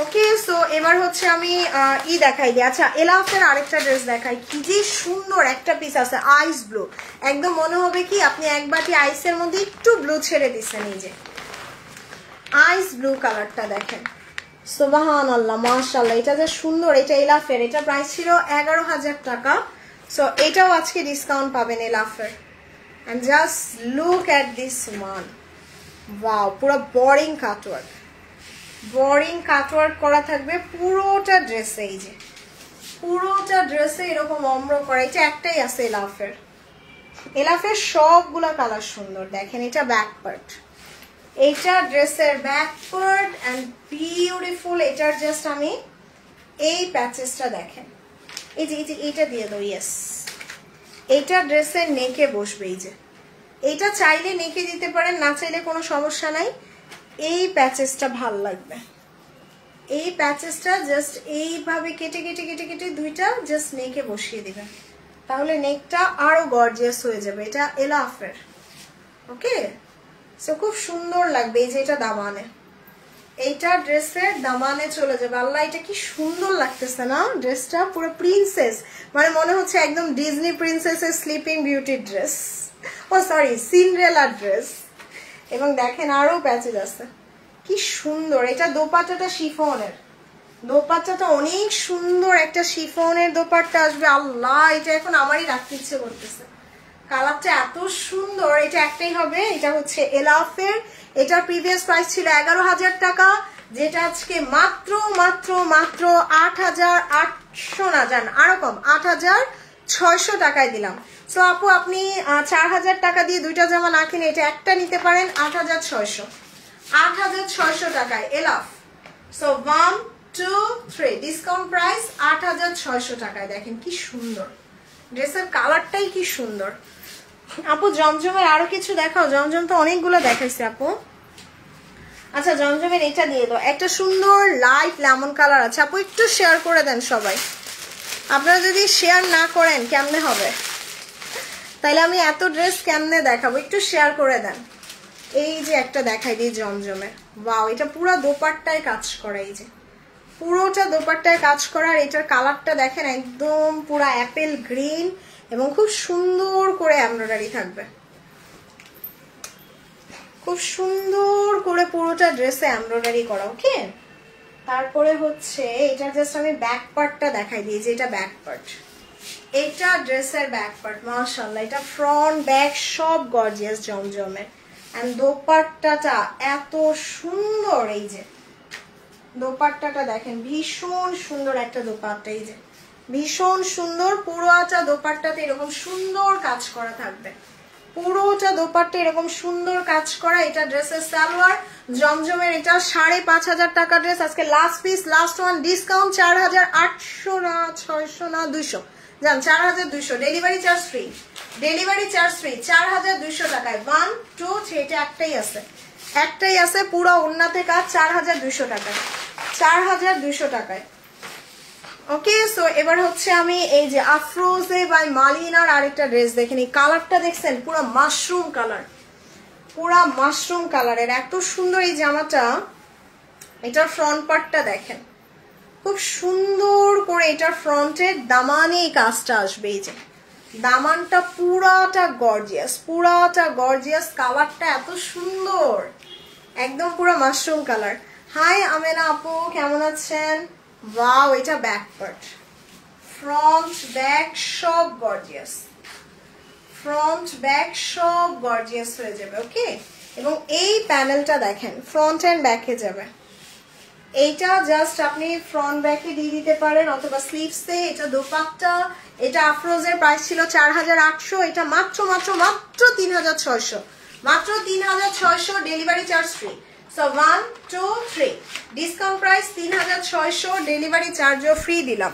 S1: ওকে, সো এবার হচ্ছে আমি দেখাই দিই। আচ্ছা, এলাফের আরেকটা ড্রেস দেখাই, কি যে সুন্দর একটা পিস আছে, আইস ব্লু। একদম মনে হবে কি আপনি এক বাটি আইসের মধ্যে একটু ব্লু ছেড়ে দিচ্ছেন। এই যে আইস ব্লু কালারটা দেখেন, সুবহানাল্লাহ, মাশাআল্লাহ, এটা যে সুন্দর। এটা এলাফের, এটা প্রাইস ছিল 11000 টাকা। সো এটাও আজকে ডিসকাউন্ট পাবেন এলাফের। And just look at this one, wow, পুরো বোরিং কাটওয়ার্ক, বোরিং কাটওয়ার্ক করা থাকবে পুরোটা ড্রেসে। এই যে পুরোটা ড্রেসে এরকম অম্র করা। এটা একটাই আছে এলাফের, এলাফের সবগুলা কালার সুন্দর। দেখেন এটা ব্যাক পার্ট, এইটা ড্রেসের ব্যাক পার্ট এন্ড বিউটিফুল। এটার জাস্ট আমি এই প্যাচেসটা দেখেন, এই যে এইটা দিয়ে দাও। ইয়েস, এইটা ড্রেসের নেকে বসবে। এই যে এইটা চাইলে নেকে দিতে পারেন, না চাইলে কোনো সমস্যা নাই। এই প্যাচেসটা ভাল লাগবে, এই প্যাচেসটা জাস্ট এইভাবে কেটে কেটে কেটে কেটে দুইটা জাস্ট নেকে বসিয়ে দিবেন, তাহলে নেকটা আরো গর্জিয়াস হয়ে যাবে। এটা এলাফের। ওকে, সো খুব সুন্দর লাগবে। এই যে এটা দামানে, এইটা ড্রেসের দামানে চলে যাবে। আল্লাহ, এটা কি সুন্দর লাগতেছে না ড্রেসটা, পুরো প্রিন্সেস, মানে মনে হচ্ছে একদম ডিজনি প্রিন্সেসের স্লিপিং বিউটি ড্রেস, ও সরি সিন্ড্রেলা ড্রেস। এবং দেখেন আরো প্যাচেজ আছে, কি সুন্দর। এটা দোপাট্টাটা শিফনের, দোপাট্টাটা অনেক সুন্দর, একটা শিফনের দোপাট্টা আসবে। আল্লাহ, এটা এখন আমারই রাখতে ইচ্ছে করতেছে, কালারটা এত সুন্দর। এটা একটাই হবে, এটা হচ্ছে এলাফের। এটার প্রিভিয়াস প্রাইস ছিল 11000 টাকা, যেটা আজকে মাত্র মাত্র মাত্র 8800 না, জান আরো কম, 8600 টাকায় দিলাম। সো আপু, আপনি 4000 টাকা দিয়ে দুইটা জামা না কিনে এটা একটা নিতে পারেন 8600, 8600 টাকায় এলাফ। সো 1 2 3 ডিসকাউন্ট প্রাইস 8600 টাকায়। দেখেন কি সুন্দর, ড্রেসের কালারটাই কি সুন্দর। আপু জমজমের আরো কিছু দেখাও, জমজম তো অনেকগুলো দেখাইছে আপু। আচ্ছা, জমজমের এটা দিয়ে দাও, একটা সুন্দর লাইট লেমন কালার আছে। আপু একটু শেয়ার করে দেন সবাই, আপনারা যদি শেয়ার না করেন কেমনে হবে, তাইলে আমি এত ড্রেস কেমনে দেখাবো, একটু শেয়ার করে দেন। এই যে একটা দেখাই দিই জমজমের, ওয়াও, এটা পুরো দোপাট্টায় কাজ করা। এই যে পুরোটা দোপাট্টায় কাজ করা, আর এটার কালারটা দেখেন একদম পুরো অ্যাপেল গ্রিন, এবং খুব সুন্দর করে এমব্রয়ডারি থাকবে, খুব সুন্দর করে পুরোটা ড্রেসে এমব্রয়ডারি করা। ওকে, তারপরে হচ্ছে এটা জাস্ট আমি ব্যাক পার্টটা দেখাই দিই। যে এটা ব্যাক পার্ট, এটা ড্রেসের ব্যাক পার্ট, মাশাআল্লাহ, এটা ফ্রন্ট ব্যাক সব গর্জিয়াস জমজমের। এন্ড দোপাট্টাটা এত সুন্দর, এই যে দোপাট্টাটা দেখেন, ভীষণ সুন্দর একটা দোপাট্টা। এই যে ভীষণ সুন্দর, পুরোটা দোপাট্টাতে এরকম সুন্দর কাজ করা থাকবে, পুরোটা দোপাট্টা এরকম সুন্দর কাজ করা। এটা ড্রেসের সালোয়ার জমজমের। এটা 5500 টাকা ড্রেস, আজকে last piece, last one, discount 4800 না 600 না 200, জান 4200, delivery charge free, delivery charge free, 4200 টাকায়। 1 2 3 এটা একটাই আছে, একটাই আছে, পুরো ওন্নাতে কাজ, 4200 টাকায়, 4200 টাকায়। ওকে, সো এবার হচ্ছে আমি এই যে আফরোজে বাই মালিনার আরেকটা ড্রেস দেখেন। এই কালারটা দেখছেন, পুরো মাশরুম কালার, পুরো মাশরুম কালারের, এত সুন্দর এই জামাটা। এটার ফ্রন্ট পার্টটা দেখেন, খুব সুন্দর করে এটার ফ্রন্টের দামানে এই কাজটা আসবে। এই যে দামানটা পুরাটা গর্জিয়াস, পুরাটা গর্জিয়াস, কালারটা এত সুন্দর, একদম পুরো মাশরুম কালার। হাই আমেনা আপু, কেমন আছেন? ওয়াও, এটা ব্যাক পার্ট, ফ্রন্ট ব্যাক সব গর্জিয়াস, ফ্রন্ট ব্যাক সব গর্জিয়াস হয়ে যাবে। ওকে, এবং এই প্যানেলটা দেখেন ফ্রন্ট এন্ড ব্যাকে যাবে, এইটা জাস্ট আপনি ফ্রন্ট ব্যাকে দিয়ে দিতে পারেন অথবা স্লিভসে। এটা দোপাট্টা, এটা আফরোজের প্রাইস ছিল 4800, এটা মাত্র মাত্র মাত্র 3600, মাত্র 3600, delivery charge free. So 1 2 3 discount price 3600, delivery চার্জও ফ্রি দিলাম।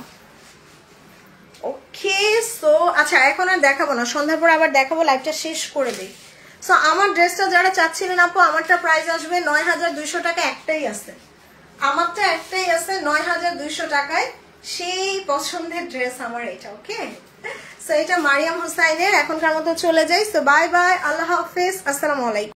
S1: ওকে সো আচ্ছা এখন আর দেখাবো না, সন্ধ্যার পর আবার দেখাবো, লাইভটা শেষ করে দিই। সো আমার ড্রেসটা যারা চাচ্ছিলেন আপু, আমারটা প্রাইস আসবে 9200 টাকা, একটাই আছে আমারটা, একটাই আছে 9200 টাকায়। সেই পছন্দের ড্রেস আমার এটা। ওকে সো এটা মারিয়াম হোসাইনের। এখনকার মতো চলে যাই। সো বাই বাই, আল্লাহ হাফেজ, আসসালামু আলাইকুম।